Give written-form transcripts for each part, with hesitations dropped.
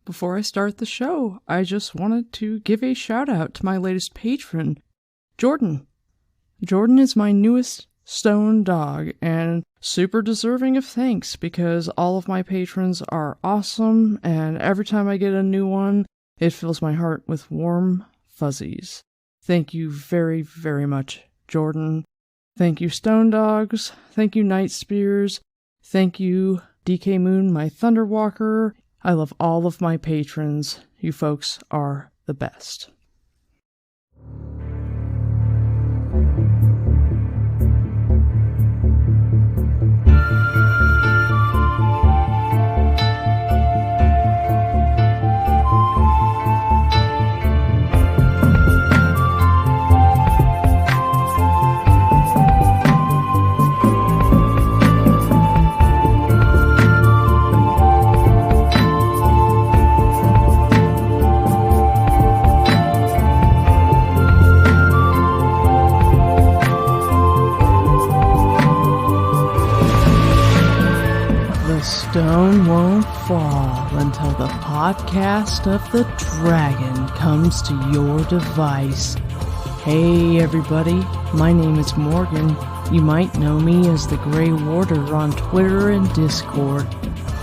Before I start the show, I just wanted to give a shout out to my latest patron, Jordan. Jordan is my newest stone dog and super deserving of thanks because all of my patrons are awesome, and every time I get a new one, it fills my heart with warm fuzzies. Thank you very, very much, Jordan. Thank you, Stone Dogs. Thank you, Night Spears. Thank you, DK Moon, my Thunderwalker. I love all of my patrons. You folks are the best. Stone won't fall until the podcast of the dragon comes to your device. Hey everybody, my name is Morgan. You might know me as the Grey Warder on Twitter and Discord.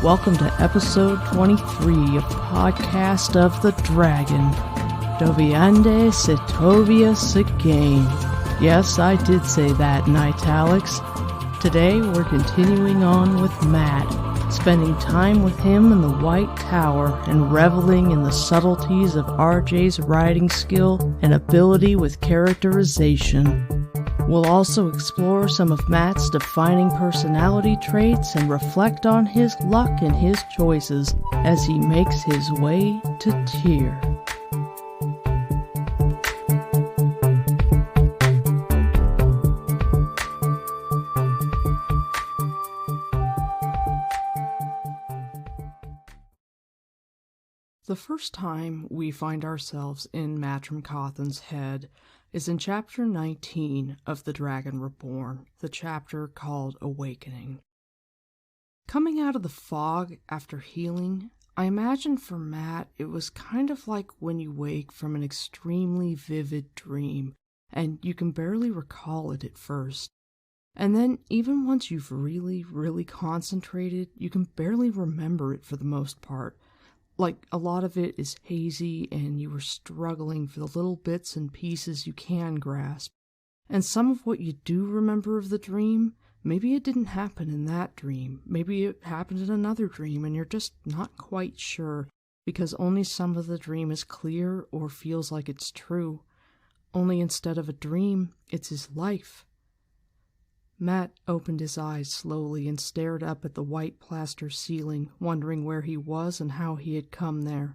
Welcome to episode 23 of Podcast of the Dragon. Doviande Sitovia Sigane. Yes, I did say that in italics. Today we're continuing on with Matt, spending time with him in the White Tower and reveling in the subtleties of RJ's writing skill and ability with characterization. We'll also explore some of Matt's defining personality traits and reflect on his luck and his choices as he makes his way to Tyr. The first time we find ourselves in Matrim Cawthon's head is in Chapter 19 of The Dragon Reborn, the chapter called Awakening. Coming out of the fog after healing, I imagine for Matt it was kind of like when you wake from an extremely vivid dream, and you can barely recall it at first. And then, even once you've really concentrated, you can barely remember it for the most part. Like, a lot of it is hazy and you were struggling for the little bits and pieces you can grasp. And some of what you do remember of the dream, maybe it didn't happen in that dream. Maybe it happened in another dream and you're just not quite sure because only some of the dream is clear or feels like it's true. Only instead of a dream, it's his life. Matt opened his eyes slowly and stared up at the white plaster ceiling, wondering where he was and how he had come there.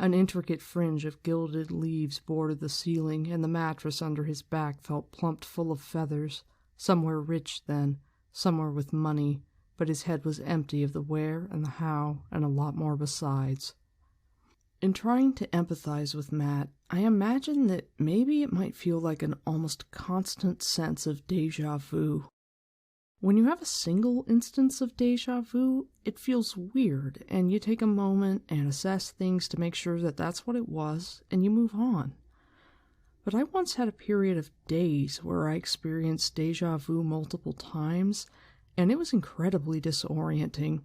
An intricate fringe of gilded leaves bordered the ceiling, and the mattress under his back felt plumped full of feathers. Somewhere rich, then, somewhere with money, but his head was empty of the where and the how, and a lot more besides. In trying to empathize with Matt, I imagine that maybe it might feel like an almost constant sense of déjà vu. When you have a single instance of déjà vu, it feels weird, and you take a moment and assess things to make sure that that's what it was, and you move on. But I once had a period of days where I experienced déjà vu multiple times, and it was incredibly disorienting.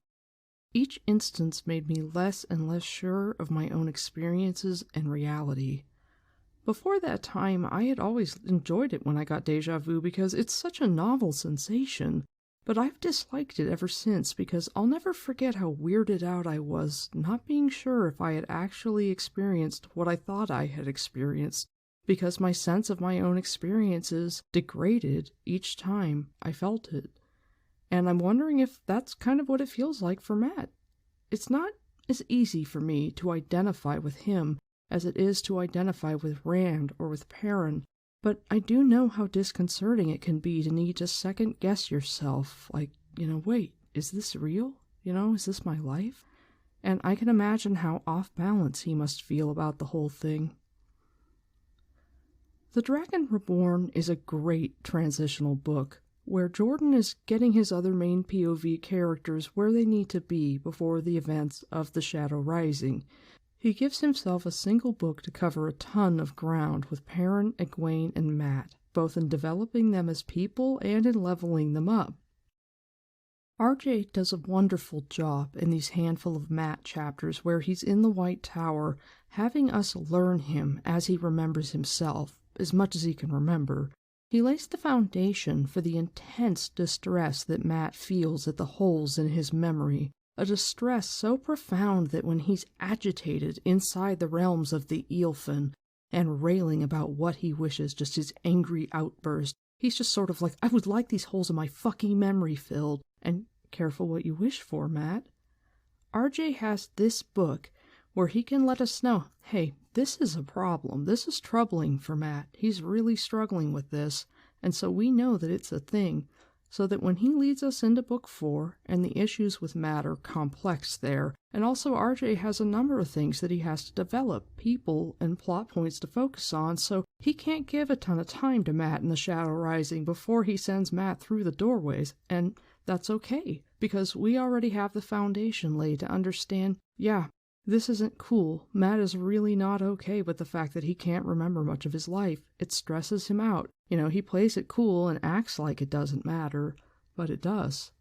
Each instance made me less and less sure of my own experiences and reality. Before that time, I had always enjoyed it when I got déjà vu because it's such a novel sensation, but I've disliked it ever since because I'll never forget how weirded out I was not being sure if I had actually experienced what I thought I had experienced, because my sense of my own experiences degraded each time I felt it. And I'm wondering if that's kind of what it feels like for Matt. It's not as easy for me to identify with him as it is to identify with Rand or with Perrin, but I do know how disconcerting it can be to need to second-guess yourself, like, wait, is this real? Is this my life? And I can imagine how off-balance he must feel about the whole thing. The Dragon Reborn is a great transitional book, where Jordan is getting his other main POV characters where they need to be before the events of The Shadow Rising. He gives himself a single book to cover a ton of ground with Perrin, Egwene, and Mat, both in developing them as people and in leveling them up. RJ does a wonderful job in these handful of Mat chapters where he's in the White Tower, having us learn him as he remembers himself, as much as he can remember. He lays the foundation for the intense distress that Mat feels at the holes in his memory, a distress so profound that when he's agitated inside the realms of the Eelfin and railing about what he wishes, just his angry outburst, he's just sort of like, I would like these holes in my fucking memory filled. And careful what you wish for, Mat. RJ has this book where he can let us know, hey, this is a problem. This is troubling for Mat. He's really struggling with this. And so we know that it's a thing. So that when he leads us into book 4, and the issues with Mat are complex there, and also RJ has a number of things that he has to develop, people and plot points to focus on, so he can't give a ton of time to Mat in The Shadow Rising before he sends Mat through the doorways, and that's okay, because we already have the foundation laid to understand, yeah, this isn't cool. Mat is really not okay with the fact that he can't remember much of his life. It stresses him out. You know, he plays it cool and acts like it doesn't matter, but it does.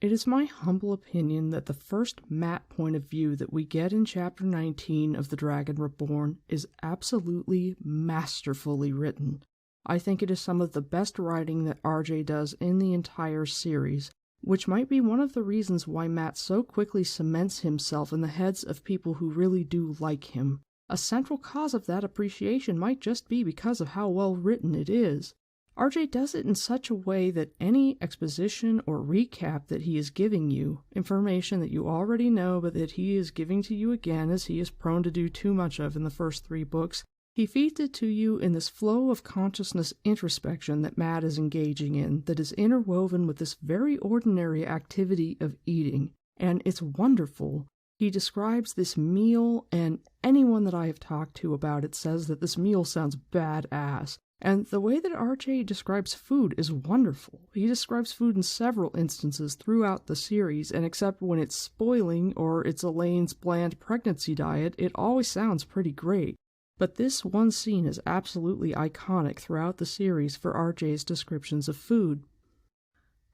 It is my humble opinion that the first Mat point of view that we get in Chapter 19 of The Dragon Reborn is absolutely masterfully written. I think it is some of the best writing that RJ does in the entire series, which might be one of the reasons why Mat so quickly cements himself in the heads of people who really do like him. A central cause of that appreciation might just be because of how well written it is. RJ does it in such a way that any exposition or recap that he is giving you, information that you already know but that he is giving to you again as he is prone to do too much of in the first 3 books, he feeds it to you in this flow of consciousness introspection that Mat is engaging in that is interwoven with this very ordinary activity of eating, and it's wonderful. He describes this meal, and anyone that I have talked to about it says that this meal sounds badass. And the way that RJ describes food is wonderful. He describes food in several instances throughout the series, and except when it's spoiling or it's Elaine's bland pregnancy diet, it always sounds pretty great. But this one scene is absolutely iconic throughout the series for RJ's descriptions of food.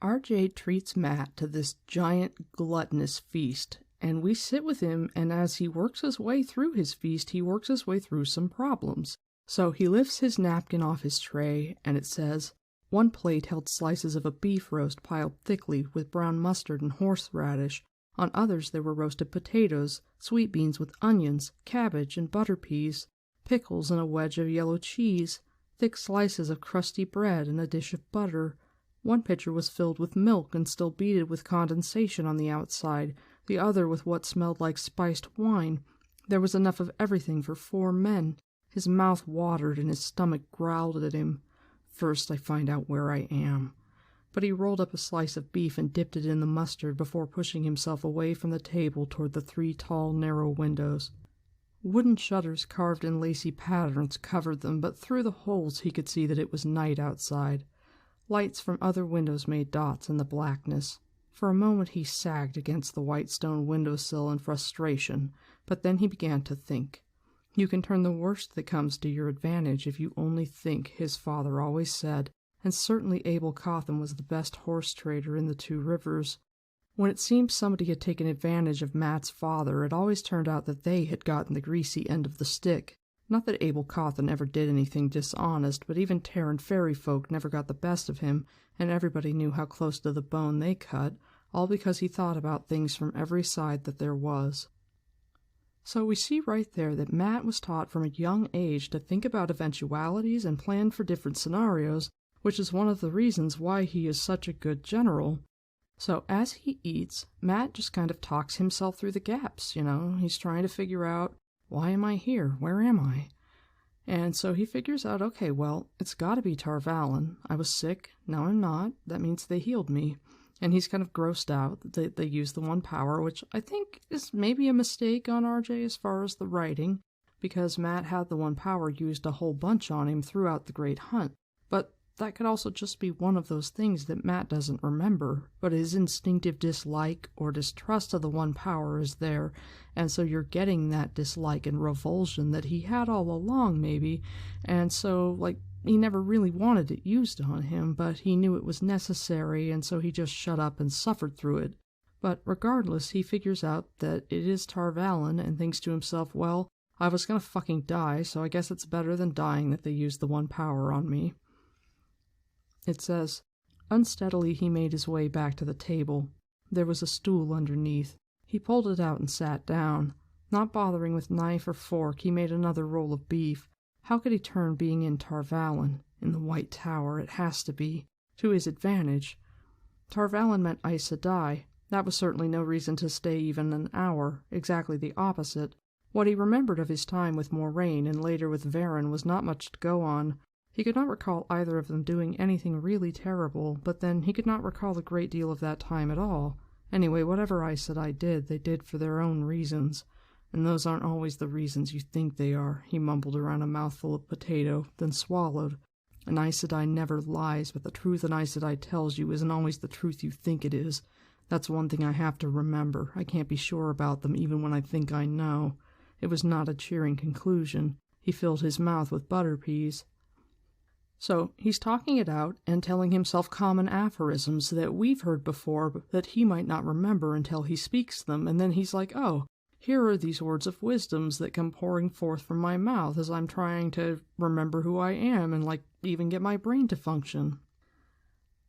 RJ treats Mat to this giant gluttonous feast, and we sit with him, and as he works his way through his feast, he works his way through some problems. So he lifts his napkin off his tray, and it says, one plate held slices of a beef roast piled thickly with brown mustard and horseradish. On others there were roasted potatoes, sweet beans with onions, cabbage and butter peas, pickles and a wedge of yellow cheese, thick slices of crusty bread and a dish of butter. One pitcher was filled with milk and still beaded with condensation on the outside, the other with what smelled like spiced wine. There was enough of everything for 4 men. His mouth watered and his stomach growled at him. First I find out where I am. But he rolled up a slice of beef and dipped it in the mustard before pushing himself away from the table toward the 3 tall, narrow windows. Wooden shutters carved in lacy patterns covered them, but through the holes he could see that it was night outside. Lights from other windows made dots in the blackness. For a moment he sagged against the white stone windowsill in frustration, but then he began to think. You can turn the worst that comes to your advantage if you only think, his father always said, and certainly Abel Cotham was the best horse trader in the 2 rivers. When it seemed somebody had taken advantage of Mat's father, it always turned out that they had gotten the greasy end of the stick. Not that Abel Cotham ever did anything dishonest, but even Terran fairy folk never got the best of him, and everybody knew how close to the bone they cut, all because he thought about things from every side that there was. So we see right there that Mat was taught from a young age to think about eventualities and plan for different scenarios, which is one of the reasons why he is such a good general. So as he eats, Mat just kind of talks himself through the gaps, He's trying to figure out, why am I here? Where am I? And so he figures out, okay, well, it's got to be Tar Valon. I was sick, now I'm not. That means they healed me. And he's kind of grossed out that they used the 1 power, which I think is maybe a mistake on RJ as far as the writing, because Mat had the 1 power used a whole bunch on him throughout the Great Hunt. But that could also just be one of those things that Matt doesn't remember, but his instinctive dislike or distrust of the One Power is there, and so you're getting that dislike and revulsion that he had all along, maybe, and so, he never really wanted it used on him, but he knew it was necessary, and so he just shut up and suffered through it. But regardless, he figures out that it is Tar Valon and thinks to himself, well, I was gonna fucking die, so I guess it's better than dying that they used the One Power on me. It says, unsteadily he made his way back to the table. There was a stool underneath. He pulled it out and sat down. Not bothering with knife or fork, he made another roll of beef. How could he turn being in Tar Valon? In the White Tower, it has to be. To his advantage. Tar Valon meant Aes Sedai. That was certainly no reason to stay even an hour, exactly the opposite. What he remembered of his time with Moraine and later with Varen was not much to go on. He could not recall either of them doing anything really terrible, but then he could not recall a great deal of that time at all. Anyway, whatever Aes Sedai did, they did for their own reasons. And those aren't always the reasons you think they are, he mumbled around a mouthful of potato, then swallowed. An Aes Sedai never lies, but the truth an Aes Sedai tells you isn't always the truth you think it is. That's one thing I have to remember. I can't be sure about them even when I think I know. It was not a cheering conclusion. He filled his mouth with butter peas. So he's talking it out and telling himself common aphorisms that we've heard before but that he might not remember until he speaks them, and then he's like, oh, here are these words of wisdoms that come pouring forth from my mouth as I'm trying to remember who I am and even get my brain to function.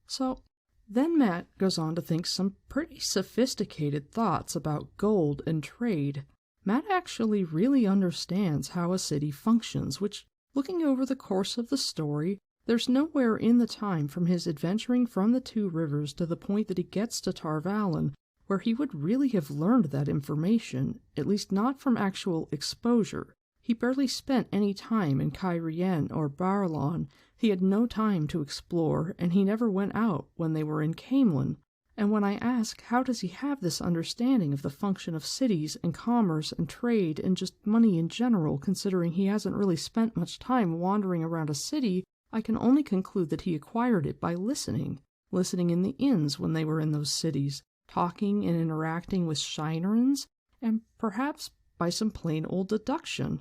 So then Matt goes on to think some pretty sophisticated thoughts about gold and trade. Matt actually really understands how a city functions, which, looking over the course of the story, there's nowhere in the time from his adventuring from the Two Rivers to the point that he gets to Tar Valon where he would really have learned that information, at least not from actual exposure. He barely spent any time in Cairhien or Barlon. He had no time to explore, and he never went out when they were in Caemlyn. And when I ask how does he have this understanding of the function of cities and commerce and trade and just money in general, considering he hasn't really spent much time wandering around a city, I can only conclude that he acquired it by listening in the inns when they were in those cities, talking and interacting with Shinerans, and perhaps by some plain old deduction.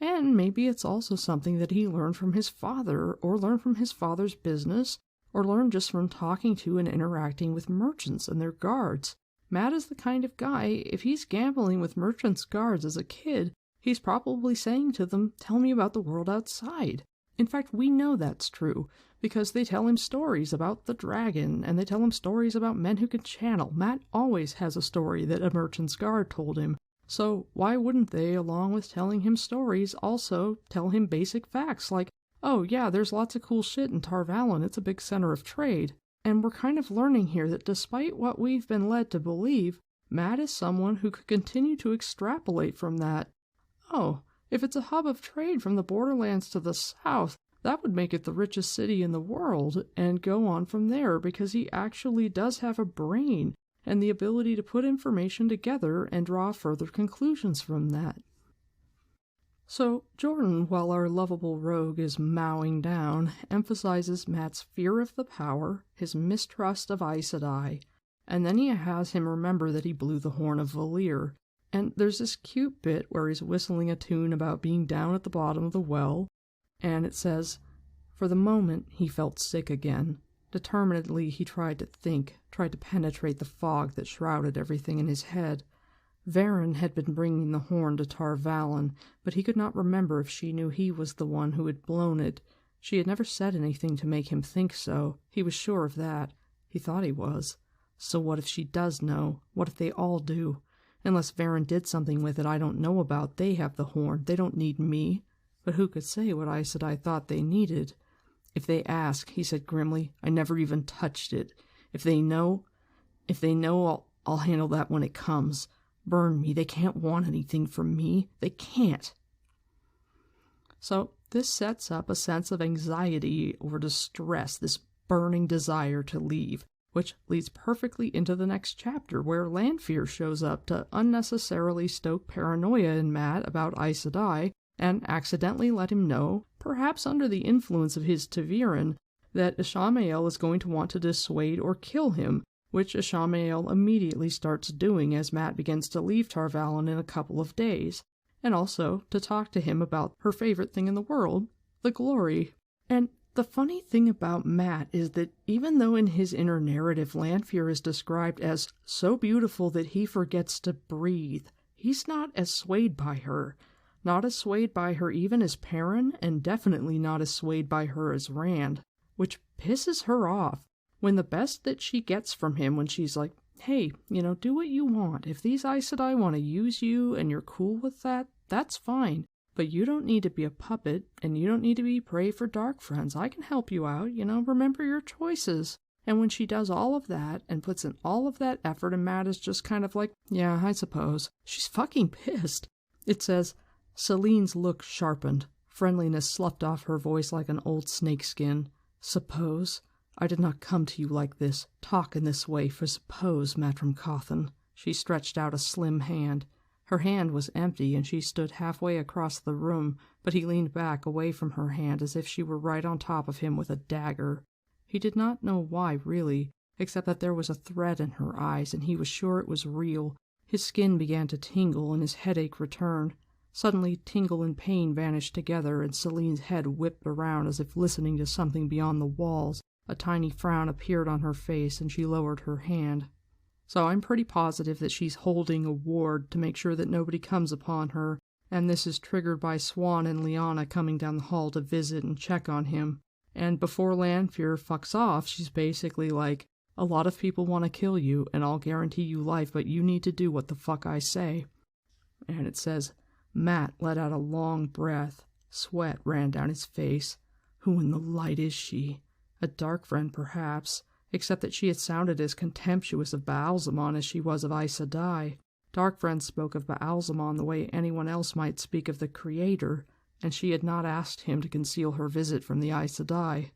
And maybe it's also something that he learned from his father, or learned from his father's business, or learned just from talking to and interacting with merchants and their guards. Matt is the kind of guy, if he's gambling with merchants' guards as a kid, he's probably saying to them, tell me about the world outside. In fact, we know that's true, because they tell him stories about the dragon, and they tell him stories about men who can channel. Matt always has a story that a merchant's guard told him. So why wouldn't they, along with telling him stories, also tell him basic facts like, oh yeah, there's lots of cool shit in Tar Valon, it's a big center of trade. And we're kind of learning here that despite what we've been led to believe, Matt is someone who could continue to extrapolate from that. Oh, if it's a hub of trade from the borderlands to the south, that would make it the richest city in the world, and go on from there, because he actually does have a brain and the ability to put information together and draw further conclusions from that. So Jordan, while our lovable rogue is mowing down, emphasizes Matt's fear of the power, his mistrust of Aes Sedai, and then he has him remember that he blew the horn of Valir. And there's this cute bit where he's whistling a tune about being down at the bottom of the well, and it says, for the moment he felt sick again. Determinedly he tried to think, tried to penetrate the fog that shrouded everything in his head. Varen had been bringing the horn to Tar Valon, but he could not remember if she knew he was the one who had blown it. She had never said anything to make him think so. He was sure of that. He thought he was. So what if she does know? What if they all do? Unless Varen did something with it I don't know about, they have the horn. They don't need me. But who could say what Aes Sedai thought they needed? If they ask, he said grimly, I never even touched it. If they know, I'll handle that when it comes. Burn me. They can't want anything from me. They can't. So this sets up a sense of anxiety or distress, this burning desire to leave, which leads perfectly into the next chapter where Lanfear shows up to unnecessarily stoke paranoia in Matt about Aes Sedai and accidentally let him know, perhaps under the influence of his ta'veren, that Ishamael is going to want to dissuade or kill him, which Ishamael immediately starts doing as Matt begins to leave Tar Valon in a couple of days, and also to talk to him about her favorite thing in the world, the glory. And the funny thing about Matt is that even though in his inner narrative Lanfear is described as so beautiful that he forgets to breathe, he's not as swayed by her. Not as swayed by her even as Perrin, and definitely not as swayed by her as Rand, which pisses her off. When the best that she gets from him, when she's like, hey, do what you want. If these Aes Sedai want to use you and you're cool with that, that's fine. But you don't need to be a puppet, and you don't need to be prey for dark friends. I can help you out, remember your choices. And when she does all of that and puts in all of that effort, and Matt is just kind of like, yeah, I suppose, she's fucking pissed. It says, Celine's look sharpened. Friendliness sloughed off her voice like an old snakeskin. Suppose? I did not come to you like this, talk in this way, for suppose, Matrim Cawthon. She stretched out a slim hand. Her hand was empty, and she stood halfway across the room, but he leaned back away from her hand as if she were right on top of him with a dagger. He did not know why, really, except that there was a threat in her eyes, and he was sure it was real. His skin began to tingle, and his headache returned. Suddenly, tingle and pain vanished together, and Celine's head whipped around as if listening to something beyond the walls. A tiny frown appeared on her face, and she lowered her hand. So I'm pretty positive that she's holding a ward to make sure that nobody comes upon her, and this is triggered by Swan and Lyanna coming down the hall to visit and check on him. And before Lanfear fucks off, she's basically like, a lot of people want to kill you, and I'll guarantee you life, but you need to do what the fuck I say. And it says, Matt let out a long breath. Sweat ran down his face. Who in the light is she? A dark friend, perhaps, except that she had sounded as contemptuous of Baalzamon as she was of Aes Sedai. Dark friends spoke of Baalzamon the way anyone else might speak of the Creator, and she had not asked him to conceal her visit from the Aes Sedai.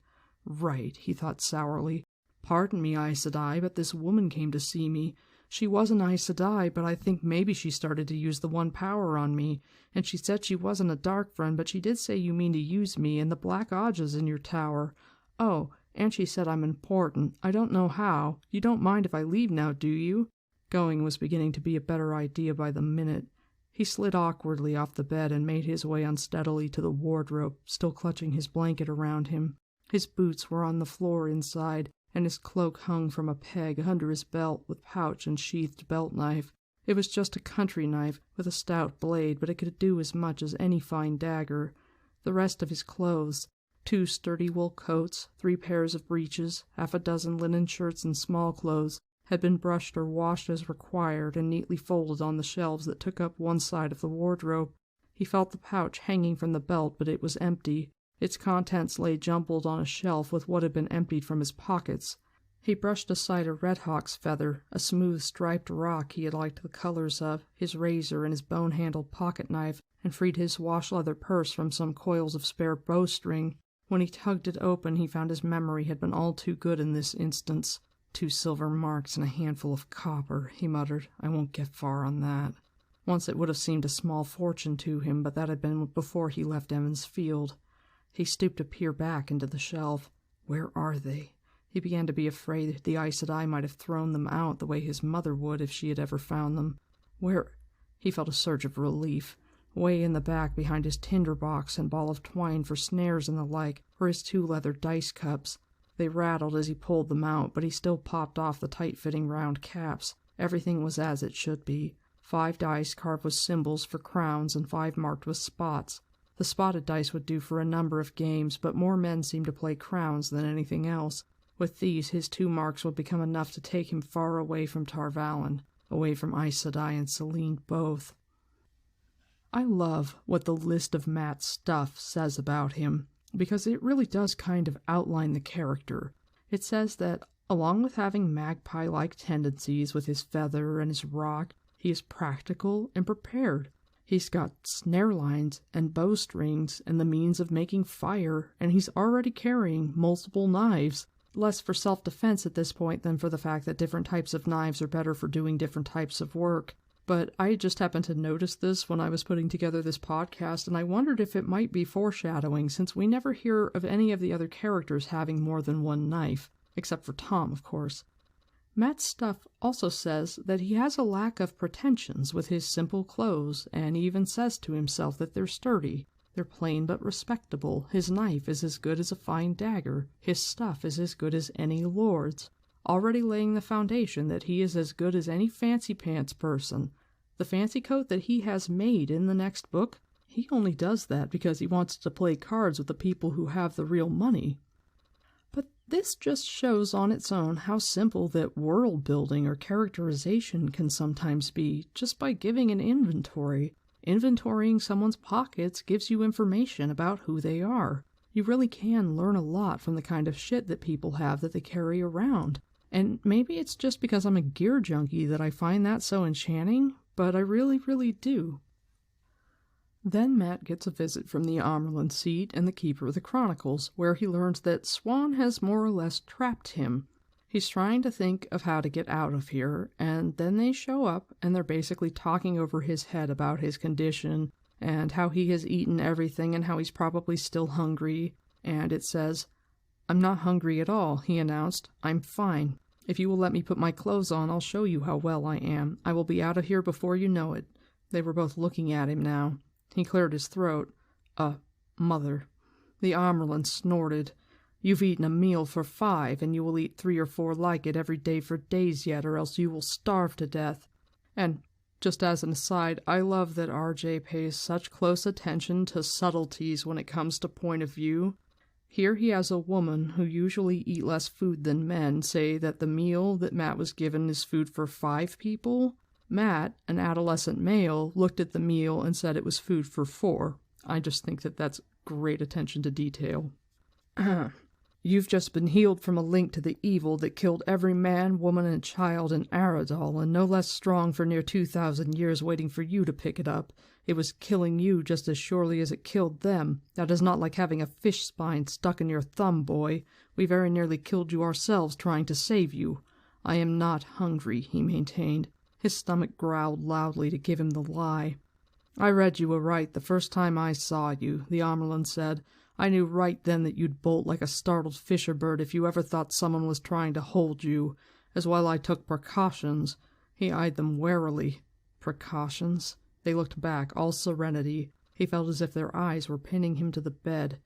Right, he thought sourly. Pardon me, Aes Sedai, but this woman came to see me. She was an Aes Sedai, but I think maybe she started to use the One Power on me, and she said she wasn't a dark friend, but she did say you mean to use me and the Black Aja's in your tower. Oh, and she said I'm important. I don't know how. You don't mind if I leave now, do you? Going was beginning to be a better idea by the minute. He slid awkwardly off the bed and made his way unsteadily to the wardrobe, still clutching his blanket around him. His boots were on the floor inside, and his cloak hung from a peg under his belt with pouch and sheathed belt knife. It was just a country knife with a stout blade, but it could do as much as any fine dagger. The rest of his clothes, 2 sturdy wool coats, 3 pairs of breeches, 6 linen shirts and small clothes, had been brushed or washed as required and neatly folded on the shelves that took up one side of the wardrobe. He felt the pouch hanging from the belt, but it was empty. Its contents lay jumbled on a shelf with what had been emptied from his pockets. He brushed aside a redhawk's feather, a smooth striped rock he had liked the colors of, his razor and his bone-handled pocket-knife, and freed his wash-leather purse from some coils of spare bowstring. When he tugged it open, he found his memory had been all too good in this instance. 2 silver marks and a handful of copper, he muttered. I won't get far on that. Once it would have seemed a small fortune to him, but that had been before he left Emmons Field. He stooped to peer back into the shelf. Where are they? He began to be afraid the Aes Sedai might have thrown them out the way his mother would if she had ever found them. Where? He felt a surge of relief. Way in the back behind his tinderbox and ball of twine for snares and the like were his 2 leather dice cups. They rattled as he pulled them out, but he still popped off the tight-fitting round caps. Everything was as it should be. 5 dice carved with symbols for crowns and 5 marked with spots. The spotted dice would do for a number of games, but more men seemed to play crowns than anything else. With these, his 2 marks would become enough to take him far away from Tar Valon, away from Aes Sedai and Selene both. I love what the list of Matt's stuff says about him, because it really does kind of outline the character. It says that, along with having magpie-like tendencies with his feather and his rock, he is practical and prepared. He's got snare lines and bowstrings and the means of making fire, and he's already carrying multiple knives. Less for self-defense at this point than for the fact that different types of knives are better for doing different types of work. But I just happened to notice this when I was putting together this podcast, and I wondered if it might be foreshadowing, since we never hear of any of the other characters having more than one knife, except for Tom, of course. Matt's stuff also says that he has a lack of pretensions with his simple clothes, and he even says to himself that they're sturdy. They're plain but respectable. His knife is as good as a fine dagger. His stuff is as good as any lord's, already laying the foundation that he is as good as any fancy pants person. The fancy coat that he has made in the next book, he only does that because he wants to play cards with the people who have the real money. But this just shows on its own how simple that world building or characterization can sometimes be, just by giving an inventory. Inventorying someone's pockets gives you information about who they are. You really can learn a lot from the kind of shit that people have that they carry around. And maybe it's just because I'm a gear junkie that I find that so enchanting, but I really, really do. Then Matt gets a visit from the Amerlin seat and the Keeper of the Chronicles, where he learns that Swan has more or less trapped him. He's trying to think of how to get out of here, and then they show up, and they're basically talking over his head about his condition, and how he has eaten everything, and how he's probably still hungry. And it says, "I'm not hungry at all," he announced. "I'm fine. If you will let me put my clothes on, I'll show you how well I am. I will be out of here before you know it." They were both looking at him now. He cleared his throat. Mother." The Amerlin snorted. "You've eaten a meal for 5, and you will eat 3 or 4 like it every day for days yet, or else you will starve to death." And just as an aside, I love that RJ pays such close attention to subtleties when it comes to point of view. Here he has a woman who usually eat less food than men say that the meal that Matt was given is food for 5 people. Matt, an adolescent male, looked at the meal and said it was food for 4. I just think that that's great attention to detail. "You've just been healed from a link to the evil that killed every man, woman, and child in Aradal, and no less strong for near 2,000 years waiting for you to pick it up. It was killing you just as surely as it killed them. That is not like having a fish spine stuck in your thumb, boy. We very nearly killed you ourselves trying to save you." "I am not hungry," he maintained. His stomach growled loudly to give him the lie. "I read you aright the first time I saw you," the Amerlin said. "I knew right then that you'd bolt like a startled fisher bird if you ever thought someone was trying to hold you. As well I took precautions." He eyed them warily. Precautions? They looked back, all serenity. He felt as if their eyes were pinning him to the bed.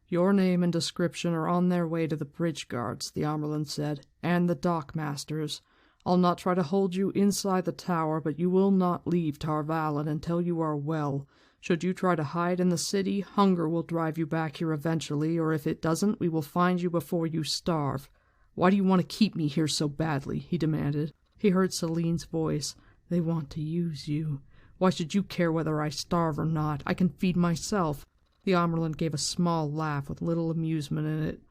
"Your name and description are on their way to the bridge guards," the Amerlin said, "and the dockmasters. I'll not try to hold you inside the tower, but you will not leave Tarvalin until you are well. Should you try to hide in the city, hunger will drive you back here eventually, or if it doesn't, we will find you before you starve." "Why do you want to keep me here so badly?" he demanded. He heard Celine's voice. "They want to use you. Why should you care whether I starve or not? I can feed myself." The Amerlin gave a small laugh with little amusement in it.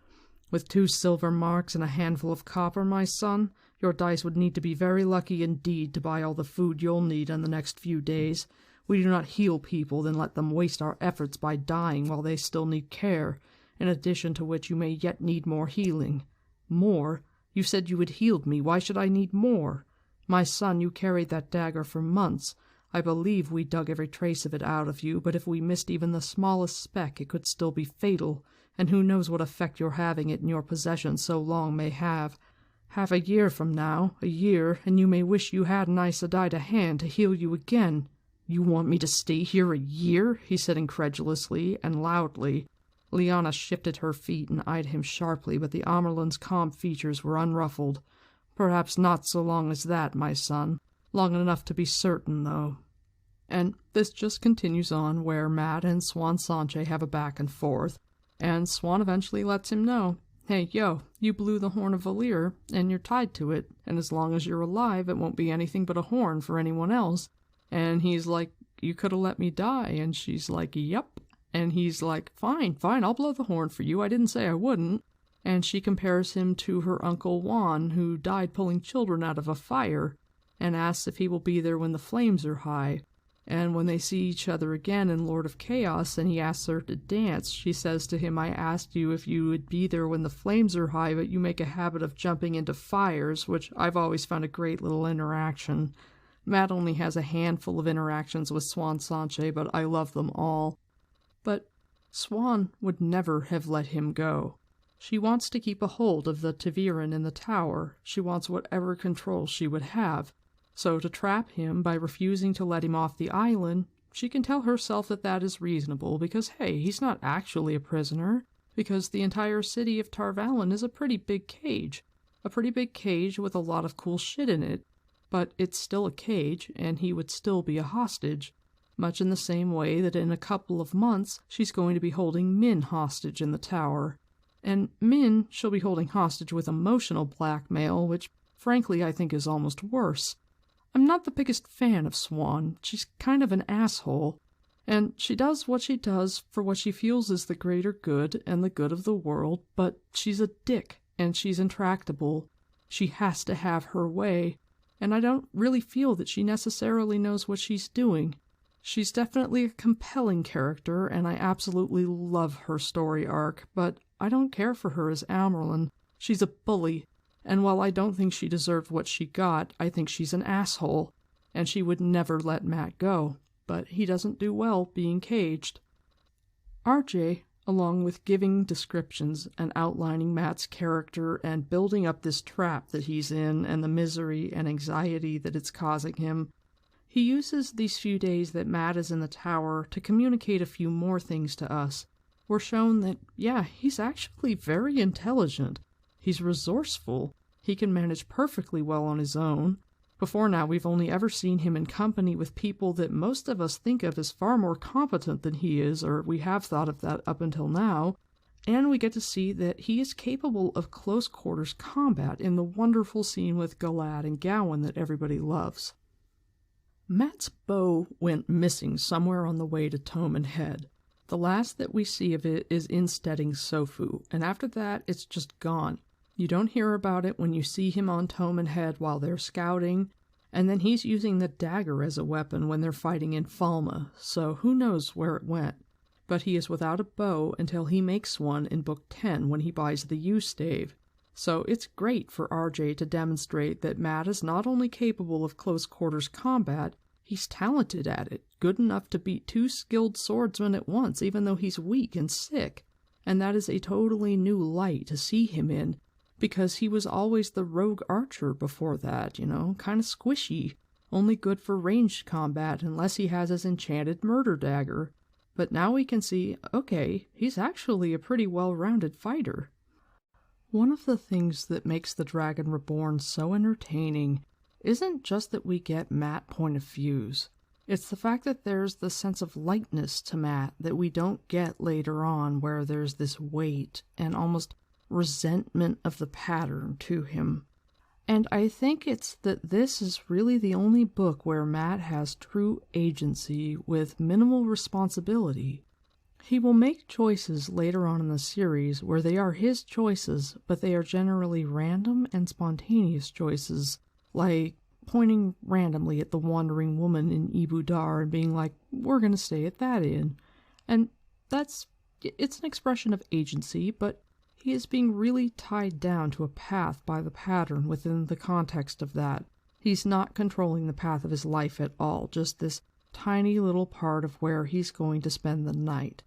"With 2 silver marks and a handful of copper, my son, your dice would need to be very lucky indeed to buy all the food you'll need in the next few days. We do not heal people, then let them waste our efforts by dying while they still need care, in addition to which you may yet need more healing." "More? You said you had healed me. Why should I need more?" "My son, you carried that dagger for months. I believe we dug every trace of it out of you, but if we missed even the smallest speck, it could still be fatal, and who knows what effect your having it in your possession so long may have. Half a year from now, and you may wish you had an Aes Sedai to hand to heal you again." "You want me to stay here a year?" he said incredulously and loudly. Lyanna shifted her feet and eyed him sharply, but the Amerlin's calm features were unruffled. "Perhaps not so long as that, my son. Long enough to be certain, though." And this just continues on, where Matt and Swan Sanche have a back and forth, and Swan eventually lets him know, "Hey, yo, you blew the horn of Valir, and you're tied to it, and as long as you're alive, it won't be anything but a horn for anyone else." And he's like, "You could have let me die." And she's like, "Yep." And he's like, Fine, I'll blow the horn for you. I didn't say I wouldn't." And she compares him to her Uncle Juan, who died pulling children out of a fire, and asks if he will be there when the flames are high. And when they see each other again in Lord of Chaos and he asks her to dance, she says to him, "I asked you if you would be there when the flames are high, but you make a habit of jumping into fires," which I've always found a great little interaction. Matt only has a handful of interactions with Swan Sanche, but I love them all. But Swan would never have let him go. She wants to keep a hold of the Taviran in the tower. She wants whatever control she would have. So to trap him by refusing to let him off the island, she can tell herself that that is reasonable because, hey, he's not actually a prisoner, because the entire city of Tarvalin is a pretty big cage. A pretty big cage with a lot of cool shit in it. But it's still a cage, and he would still be a hostage. Much in the same way that in a couple of months, she's going to be holding Min hostage in the tower. And Min she'll be holding hostage with emotional blackmail, which frankly I think is almost worse. I'm not the biggest fan of Swan. She's kind of an asshole. And she does what she does for what she feels is the greater good and the good of the world, but she's a dick, and she's intractable. She has to have her way, and I don't really feel that she necessarily knows what she's doing. She's definitely a compelling character, and I absolutely love her story arc, but I don't care for her as Amerlin. She's a bully, and while I don't think she deserved what she got, I think she's an asshole, and she would never let Matt go. But he doesn't do well being caged. RJ, along with giving descriptions and outlining Matt's character and building up this trap that he's in and the misery and anxiety that it's causing him, he uses these few days that Matt is in the tower to communicate a few more things to us. We're shown that, yeah, he's actually very intelligent. He's resourceful. He can manage perfectly well on his own. Before now, we've only ever seen him in company with people that most of us think of as far more competent than he is, or we have thought of that up until now, and we get to see that he is capable of close-quarters combat in the wonderful scene with Galad and Gowan that everybody loves. Matt's bow went missing somewhere on the way to Toman Head. The last that we see of it is in Stedding Sofu, and after that, it's just gone. You don't hear about it when you see him on Toman Head while they're scouting, and then he's using the dagger as a weapon when they're fighting in Falma, so who knows where it went. But he is without a bow until he makes one in Book 10 when he buys the yew-stave. So it's great for RJ to demonstrate that Matt is not only capable of close-quarters combat, he's talented at it, good enough to beat 2 skilled swordsmen at once, even though he's weak and sick. And that is a totally new light to see him in, because he was always the rogue archer before that, kind of squishy, only good for ranged combat unless he has his enchanted murder dagger. But now we can see, okay, he's actually a pretty well-rounded fighter. One of the things that makes The Dragon Reborn so entertaining isn't just that we get Matt point of views. It's the fact that there's the sense of lightness to Matt that we don't get later on, where there's this weight and almost resentment of the pattern to him. And I think it's that this is really the only book where Matt has true agency with minimal responsibility. He will make choices later on in the series where they are his choices, but they are generally random and spontaneous choices, like pointing randomly at the wandering woman in Ibu Dar and being like, we're going to stay at that inn. And it's an expression of agency, but he is being really tied down to a path by the pattern within the context of that. He's not controlling the path of his life at all, just this tiny little part of where he's going to spend the night.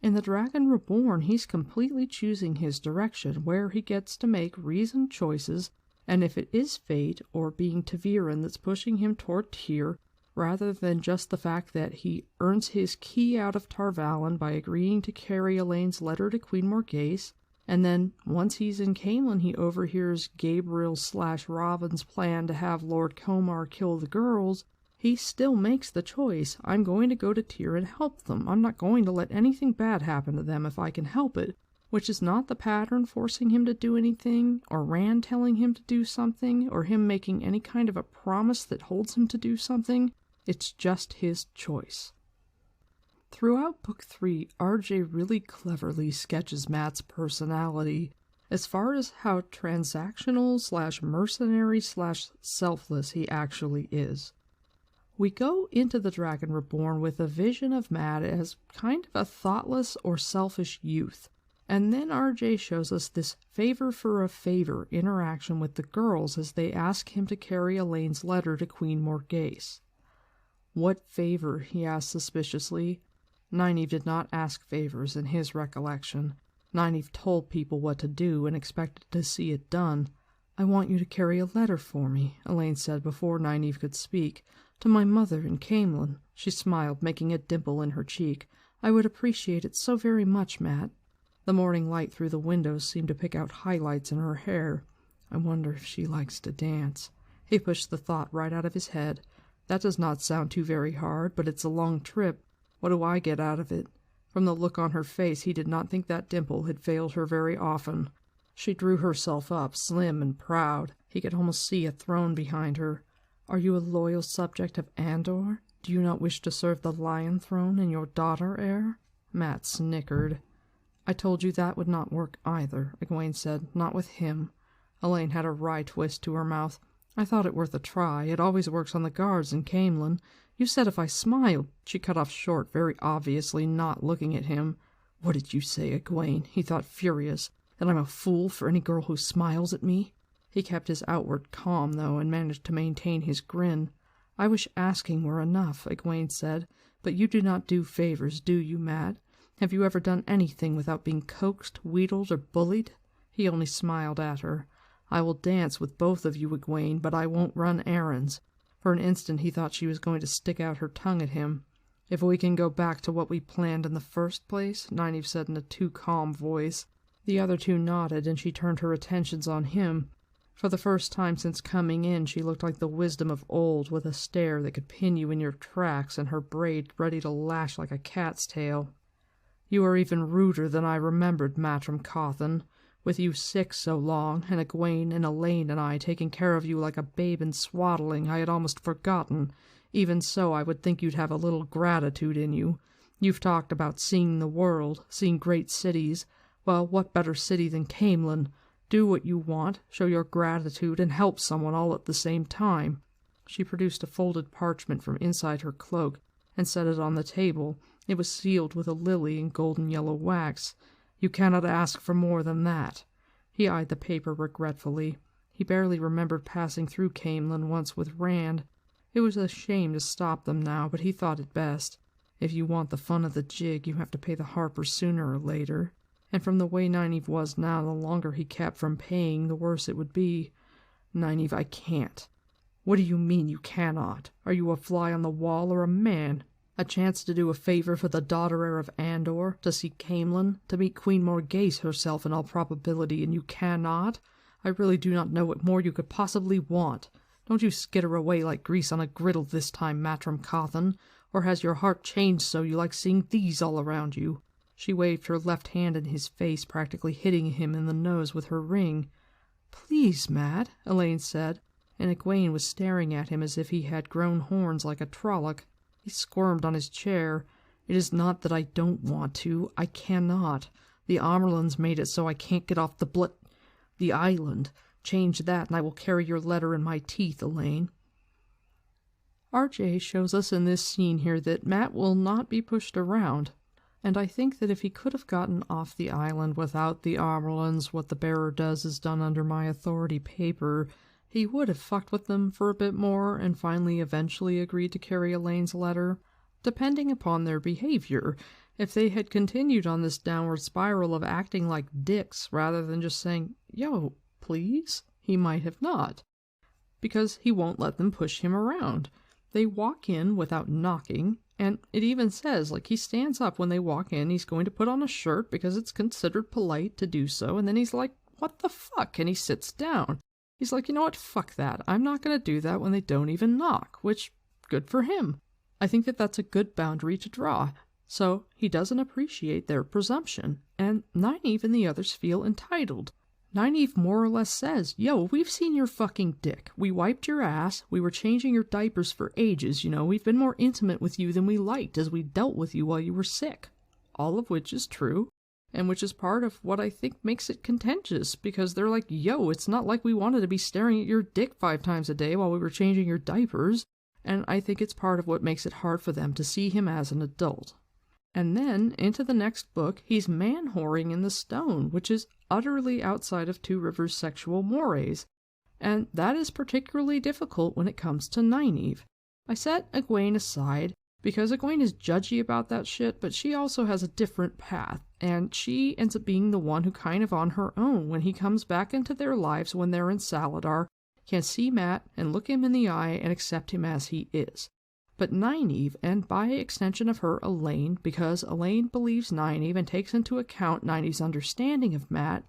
In The Dragon Reborn, he's completely choosing his direction, where he gets to make reasoned choices, and if it is fate or being Taviran that's pushing him toward Tyr, rather than just the fact that he earns his key out of Tarvalin by agreeing to carry Elaine's letter to Queen Morghese, and then, once he's in Caemlyn, he overhears Gabriel/Robin's plan to have Lord Comar kill the girls. He still makes the choice. I'm going to go to Tyr and help them. I'm not going to let anything bad happen to them if I can help it, which is not the pattern forcing him to do anything, or Rand telling him to do something, or him making any kind of a promise that holds him to do something. It's just his choice. Throughout Book 3, RJ really cleverly sketches Matt's personality as far as how transactional/mercenary/selfless he actually is. We go into The Dragon Reborn with a vision of Matt as kind of a thoughtless or selfish youth, And then RJ shows us this favor for a favor interaction with the girls as they ask him to carry Elaine's letter to Queen Morghese. What favor? He asked suspiciously. Nynaeve did not ask favors in his recollection. Nynaeve told people what to do and expected to see it done. I want you to carry a letter for me, Elaine said before Nynaeve could speak. To my mother in Camelin. She smiled, making a dimple in her cheek. I would appreciate it so very much, Matt. The morning light through the windows seemed to pick out highlights in her hair. I wonder if she likes to dance. He pushed the thought right out of his head. That does not sound too very hard, but it's a long trip. What do I get out of it? From the look on her face, he did not think that dimple had failed her very often. She drew herself up, slim and proud. He could almost see a throne behind her. Are you a loyal subject of Andor? Do you not wish to serve the Lion Throne and your daughter heir? Matt snickered. I told you that would not work either, Egwene said. Not with him. Elaine had a wry twist to her mouth. I thought it worth a try. It always works on the guards in Camelin. You said if I smiled. She cut off short, very obviously not looking at him. What did you say, Egwene? He thought, furious. That I'm a fool for any girl who smiles at me? He kept his outward calm, though, and managed to maintain his grin. I wish asking were enough, Egwene said. But you do not do favors, do you, Matt? Have you ever done anything without being coaxed, wheedled, or bullied? He only smiled at her. I will dance with both of you, Egwene, but I won't run errands. For an instant he thought she was going to stick out her tongue at him. If we can go back to what we planned in the first place, Nynaeve said in a too calm voice. The other two nodded, and she turned her attentions on him. For the first time since coming in, she looked like the wisdom of old, with a stare that could pin you in your tracks and her braid ready to lash like a cat's tail. You are even ruder than I remembered, Matrim Cawthon. With you sick so long, and Egwene and Elaine and I taking care of you like a babe in swaddling, I had almost forgotten. Even so, I would think you'd have a little gratitude in you. You've talked about seeing the world, seeing great cities. Well, what better city than Camelin? Do what you want, show your gratitude, and help someone all at the same time. She produced a folded parchment from inside her cloak and set it on the table. It was sealed with a lily in golden yellow wax. You cannot ask for more than that. He eyed the paper regretfully. He barely remembered passing through Camelin once with Rand. It was a shame to stop them now, but he thought it best. If you want the fun of the jig, you have to pay the harper sooner or later. And from the way Nynaeve was now, the longer he kept from paying, the worse it would be. Nynaeve, I can't. What do you mean you cannot? Are you a fly on the wall or a man? A chance to do a favor for the daughter heir of Andor, to see Camelin, to meet Queen Morghese herself in all probability, and you cannot? I really do not know what more you could possibly want. Don't you skitter away like grease on a griddle this time, Matrim Cawthon, or has your heart changed so you like seeing these all around you? She waved her left hand in his face, practically hitting him in the nose with her ring. Please, Matt, Elaine said, and Egwene was staring at him as if he had grown horns like a Trolloc. He squirmed on his chair. It is not that I don't want to. I cannot. The Amerlins made it so I can't get off the island. Change that, and I will carry your letter in my teeth, Elaine. RJ shows us in this scene here that Matt will not be pushed around, and I think that if he could have gotten off the island without the Amerlins, what the bearer does is done under my authority paper, he would have fucked with them for a bit more and finally eventually agreed to carry Elaine's letter, depending upon their behavior. If they had continued on this downward spiral of acting like dicks rather than just saying, yo, please, he might have not, because he won't let them push him around. They walk in without knocking, and it even says, like, he stands up when they walk in, he's going to put on a shirt because it's considered polite to do so, and then he's like, what the fuck, and he sits down. He's like, you know what, fuck that. I'm not going to do that when they don't even knock, which, good for him. I think that that's a good boundary to draw. So he doesn't appreciate their presumption, and Nynaeve and the others feel entitled. Nynaeve more or less says, yo, we've seen your fucking dick. We wiped your ass. We were changing your diapers for ages, you know. We've been more intimate with you than we liked as we dealt with you while you were sick. All of which is true. And which is part of what I think makes it contentious, because they're like, yo, it's not like we wanted to be staring at your dick 5 times a day while we were changing your diapers, and I think it's part of what makes it hard for them to see him as an adult. And then, into the next book, he's man-whoring in the stone, which is utterly outside of Two Rivers' sexual mores. And that is particularly difficult when it comes to Nynaeve. I set Egwene aside, because Egwene is judgy about that shit, but she also has a different path, and she ends up being the one who kind of on her own, when he comes back into their lives when they're in Saladar, can see Mat and look him in the eye and accept him as he is. But Nynaeve, and by extension of her, Elaine, because Elaine believes Nynaeve and takes into account Nynaeve's understanding of Mat,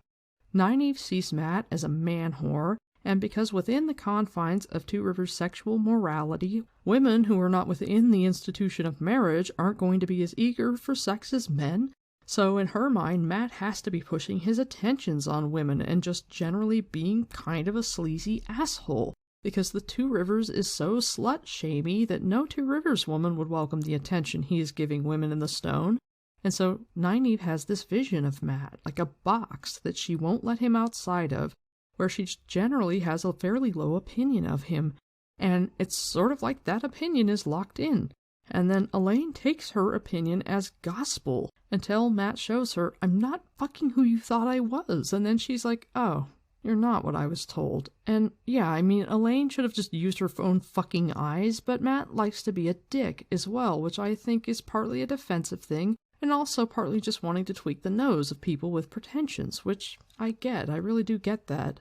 Nynaeve sees Mat as a man-whore, and because within the confines of Two Rivers' sexual morality, women who are not within the institution of marriage aren't going to be as eager for sex as men, so in her mind, Mat has to be pushing his attentions on women and just generally being kind of a sleazy asshole, because the Two Rivers is so slut-shamey that no Two Rivers woman would welcome the attention he is giving women in the stone. And so Nynaeve has this vision of Mat, like a box that she won't let him outside of, where she generally has a fairly low opinion of him, and it's sort of like that opinion is locked in. And then Elaine takes her opinion as gospel until Mat shows her, I'm not fucking who you thought I was, and then she's like, oh, you're not what I was told. And yeah, I mean, Elaine should have just used her own fucking eyes, but Mat likes to be a dick as well, which I think is partly a defensive thing, and also partly just wanting to tweak the nose of people with pretensions, which I get, I really do get that.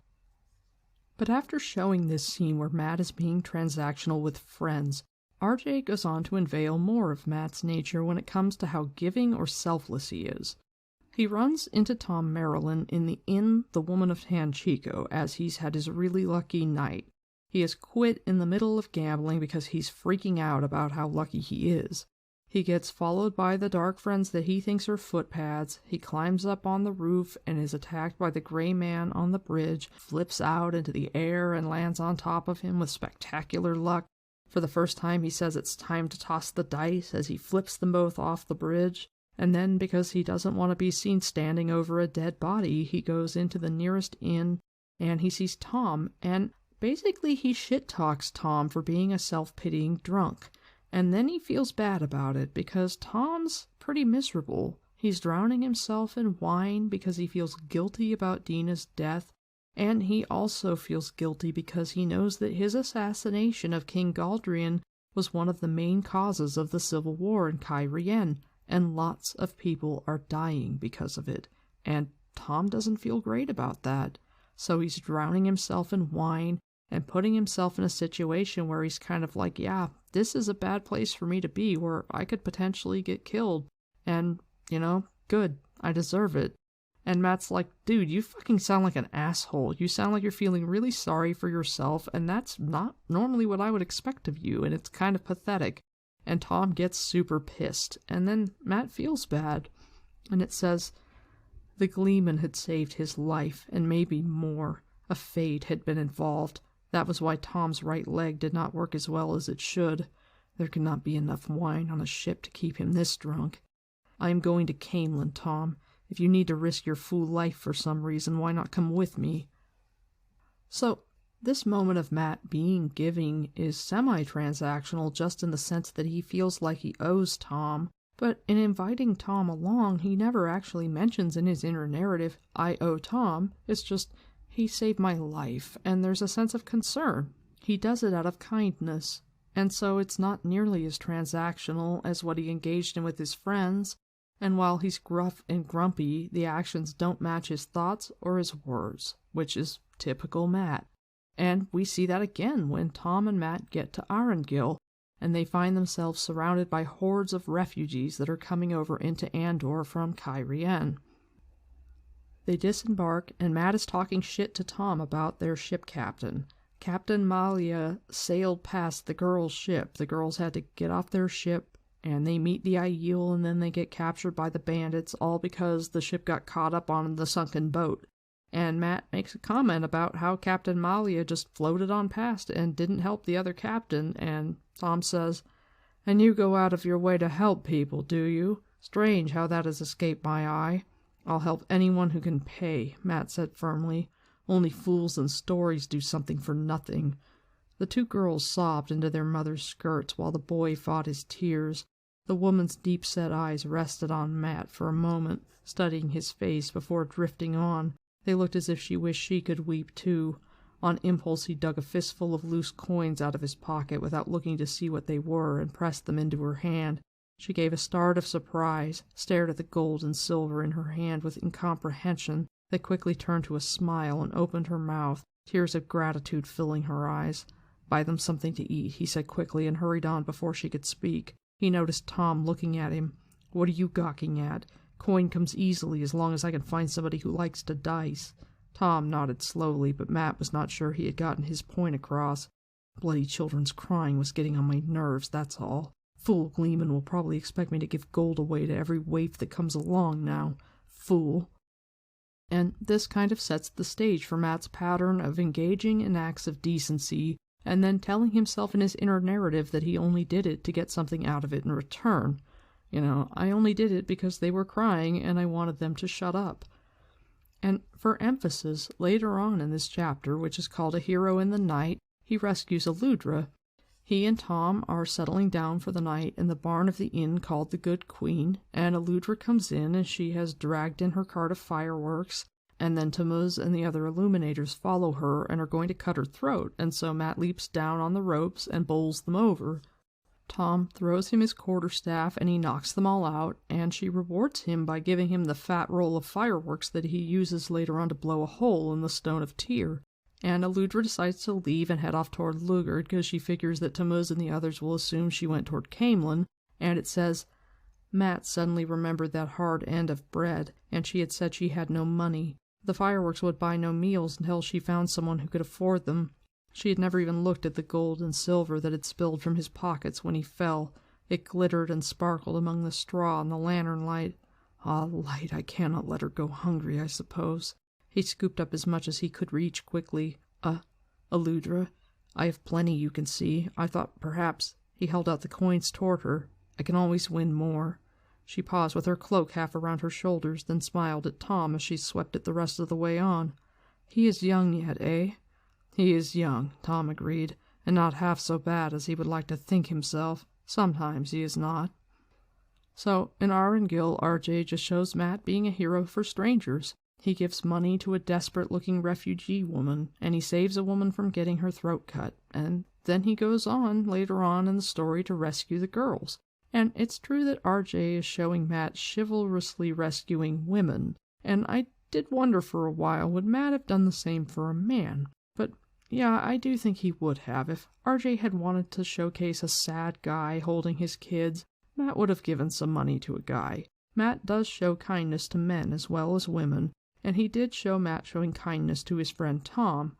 But after showing this scene where Mat is being transactional with friends, RJ goes on to unveil more of Mat's nature when it comes to how giving or selfless he is. He runs into Tom Marilyn in the inn The Woman of Tanchico as he's had his really lucky night. He has quit in the middle of gambling because he's freaking out about how lucky he is. He gets followed by the dark friends that he thinks are footpads. He climbs up on the roof and is attacked by the gray man on the bridge, flips out into the air and lands on top of him with spectacular luck. For the first time he says it's time to toss the dice as he flips them both off the bridge. And then, because he doesn't want to be seen standing over a dead body, he goes into the nearest inn and he sees Tom, and basically he shit-talks Tom for being a self-pitying drunk. And then he feels bad about it because Tom's pretty miserable. He's drowning himself in wine because he feels guilty about Dina's death, and he also feels guilty because he knows that his assassination of King Galdrian was one of the main causes of the civil war in Cairhien, and lots of people are dying because of it, and Tom doesn't feel great about that. So he's drowning himself in wine and putting himself in a situation where he's kind of like, yeah, this is a bad place for me to be, where I could potentially get killed, and, you know, good, I deserve it. And Mat's like, dude, you fucking sound like an asshole. You sound like you're feeling really sorry for yourself, and that's not normally what I would expect of you, and it's kind of pathetic. And Tom gets super pissed, and then Mat feels bad. And it says, the Gleeman had saved his life, and maybe more. A fate had been involved. That was why Tom's right leg did not work as well as it should. There could not be enough wine on a ship to keep him this drunk. I am going to Camelin, Tom. If you need to risk your fool life for some reason, why not come with me? So, this moment of Mat being giving is semi-transactional just in the sense that he feels like he owes Tom, but in inviting Tom along, he never actually mentions in his inner narrative, I owe Tom. It's just, he saved my life, and there's a sense of concern. He does it out of kindness, and so it's not nearly as transactional as what he engaged in with his friends, and while he's gruff and grumpy, the actions don't match his thoughts or his words, which is typical Mat. And we see that again when Tom and Mat get to Arendelle, and they find themselves surrounded by hordes of refugees that are coming over into Andor from Cairhien. They disembark, and Mat is talking shit to Tom about their ship captain. Captain Malia sailed past the girls' ship. The girls had to get off their ship, and they meet the Aiel, and then they get captured by the bandits, all because the ship got caught up on the sunken boat. And Mat makes a comment about how Captain Malia just floated on past and didn't help the other captain, and Tom says, and you go out of your way to help people, do you? Strange how that has escaped my eye. I'll help anyone who can pay, Mat said firmly. Only fools and stories do something for nothing. The two girls sobbed into their mother's skirts while the boy fought his tears. The woman's deep-set eyes rested on Matt for a moment, studying his face before drifting on. They looked as if she wished she could weep too. On impulse he dug a fistful of loose coins out of his pocket without looking to see what they were, and pressed them into her hand. She gave a start of surprise, stared at the gold and silver in her hand with incomprehension, then quickly turned to a smile and opened her mouth, tears of gratitude filling her eyes. "Buy them something to eat," he said quickly, and hurried on before she could speak. He noticed Tom looking at him. "What are you gawking at? Coin comes easily as long as I can find somebody who likes to dice." Tom nodded slowly, but Matt was not sure he had gotten his point across. "Bloody children's crying was getting on my nerves, that's all. Fool Gleeman will probably expect me to give gold away to every waif that comes along now. Fool." And this kind of sets the stage for Matt's pattern of engaging in acts of decency, and then telling himself in his inner narrative that he only did it to get something out of it in return. I only did it because they were crying and I wanted them to shut up. And for emphasis, later on in this chapter, which is called A Hero in the Night, he rescues Eludra. He and Tom are settling down for the night in the barn of the inn called the Good Queen, and Eludra comes in and she has dragged in her cart of fireworks, and then Tammuz and the other illuminators follow her and are going to cut her throat, and so Matt leaps down on the ropes and bowls them over. Tom throws him his quarterstaff and he knocks them all out, and she rewards him by giving him the fat roll of fireworks that he uses later on to blow a hole in the Stone of Tyr. And Eludra decides to leave and head off toward Lugard because she figures that Tammuz and the others will assume she went toward Camelin, and it says, Matt suddenly remembered that hard end of bread, and she had said she had no money. The fireworks would buy no meals until she found someone who could afford them. She had never even looked at the gold and silver that had spilled from his pockets when he fell. It glittered and sparkled among the straw and the lantern light. Ah, light, I cannot let her go hungry, I suppose. He scooped up as much as he could reach quickly. Eludra, I have plenty, you can see. I thought perhaps— He held out the coins toward her. I can always win more. She paused with her cloak half around her shoulders, then smiled at Tom as she swept it the rest of the way on. He is young yet, eh? He is young, Tom agreed, and not half so bad as he would like to think himself. Sometimes he is not. So, in Arengil, RJ just shows Matt being a hero for strangers. He gives money to a desperate-looking refugee woman, and he saves a woman from getting her throat cut, and then he goes on, later on in the story, to rescue the girls. And it's true that RJ is showing Matt chivalrously rescuing women, and I did wonder for a while, would Matt have done the same for a man? But yeah, I do think he would have. If RJ had wanted to showcase a sad guy holding his kids, Matt would have given some money to a guy. Matt does show kindness to men as well as women, and he did show Matt showing kindness to his friend Tom.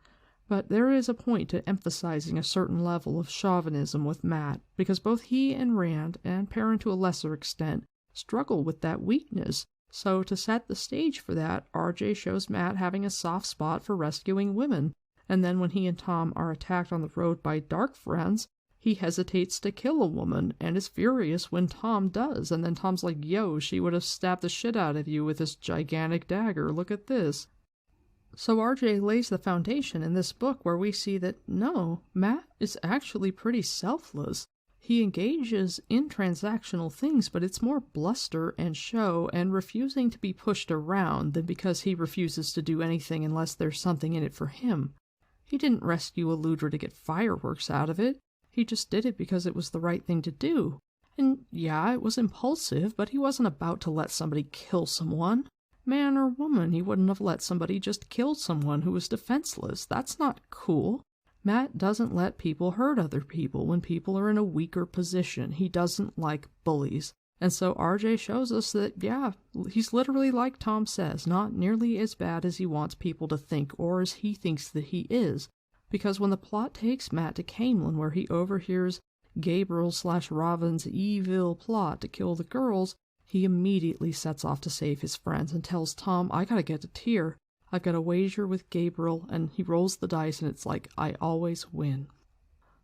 But there is a point to emphasizing a certain level of chauvinism with Matt, because both he and Rand, and Perrin to a lesser extent, struggle with that weakness. So to set the stage for that, RJ shows Matt having a soft spot for rescuing women, and then when he and Tom are attacked on the road by dark friends, he hesitates to kill a woman, and is furious when Tom does, and then Tom's like, yo, she would have stabbed the shit out of you with this gigantic dagger, look at this. So RJ lays the foundation in this book where we see that, no, Matt is actually pretty selfless. He engages in transactional things, but it's more bluster and show and refusing to be pushed around than because he refuses to do anything unless there's something in it for him. He didn't rescue Eludra to get fireworks out of it. He just did it because it was the right thing to do. And yeah, it was impulsive, but he wasn't about to let somebody kill someone. Man or woman, he wouldn't have let somebody just kill someone who was defenseless. That's not cool. Matt doesn't let people hurt other people when people are in a weaker position. He doesn't like bullies. And so RJ shows us that, yeah, he's literally like Tom says, not nearly as bad as he wants people to think or as he thinks that he is. Because when the plot takes Matt to Camelin, where he overhears Gabriel/Robin's evil plot to kill the girls, he immediately sets off to save his friends and tells Tom, I gotta get to Tyr. I've got a wager with Gabriel, and he rolls the dice and it's like, I always win.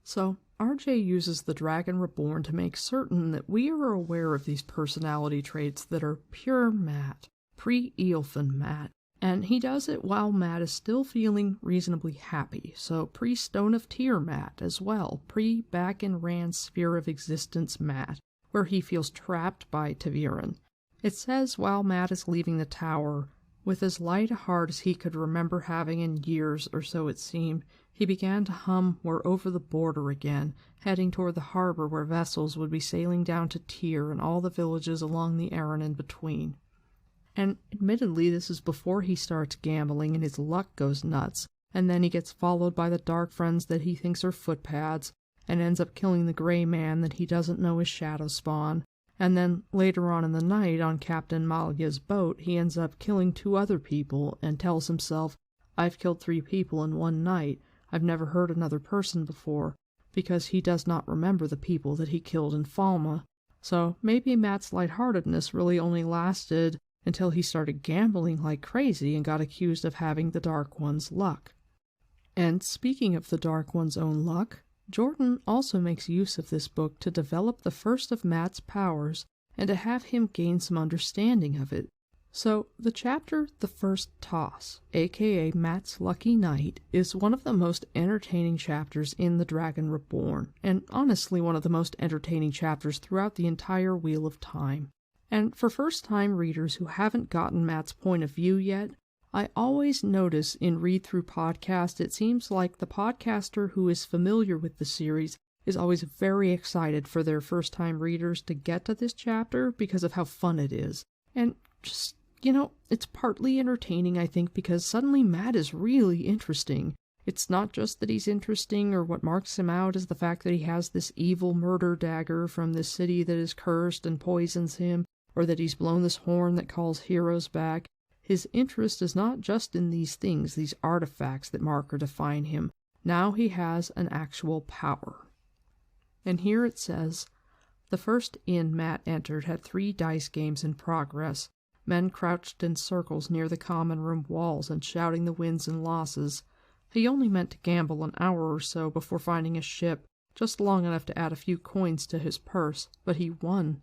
So RJ uses the Dragon Reborn to make certain that we are aware of these personality traits that are pure Matt, pre-Eilfin Matt. And he does it while Matt is still feeling reasonably happy, so pre-Stone of Tyr Matt as well, pre-back in Rand's sphere of existence Matt. where he feels trapped by Taviran. It says while Matt is leaving the tower, with as light a heart as he could remember having in years, or so it seemed, he began to hum "We're over the border again," heading toward the harbor where vessels would be sailing down to Tyr and all the villages along the Aran in between. And admittedly, this is before he starts gambling and his luck goes nuts, and then he gets followed by the dark friends that he thinks are footpads, and ends up killing the gray man that he doesn't know is Shadow Spawn. And then later on in the night, on Captain Malia's boat, he ends up killing 2 other people and tells himself, "I've killed 3 people in one night. I've never hurt another person before," because he does not remember the people that he killed in Falma. So maybe Matt's lightheartedness really only lasted until he started gambling like crazy and got accused of having the Dark One's luck. And speaking of the Dark One's own luck, Jordan also makes use of this book to develop the first of Matt's powers and to have him gain some understanding of it. So the chapter The First Toss, aka Matt's Lucky Night, is one of the most entertaining chapters in The Dragon Reborn, and honestly one of the most entertaining chapters throughout the entire Wheel of Time. And for first-time readers who haven't gotten Matt's point of view yet, I always notice in read-through podcasts it seems like the podcaster who is familiar with the series is always very excited for their first-time readers to get to this chapter because of how fun it is. And just, it's partly entertaining, I think, because suddenly Matt is really interesting. It's not just that he's interesting, or what marks him out is the fact that he has this evil murder dagger from this city that is cursed and poisons him, or that he's blown this horn that calls heroes back. His interest is not just in these things, these artifacts that mark or define him. Now he has an actual power. And here it says, the first inn Matt entered had 3 dice games in progress. Men crouched in circles near the common room walls and shouting the wins and losses. He only meant to gamble an hour or so before finding a ship, just long enough to add a few coins to his purse, but he won.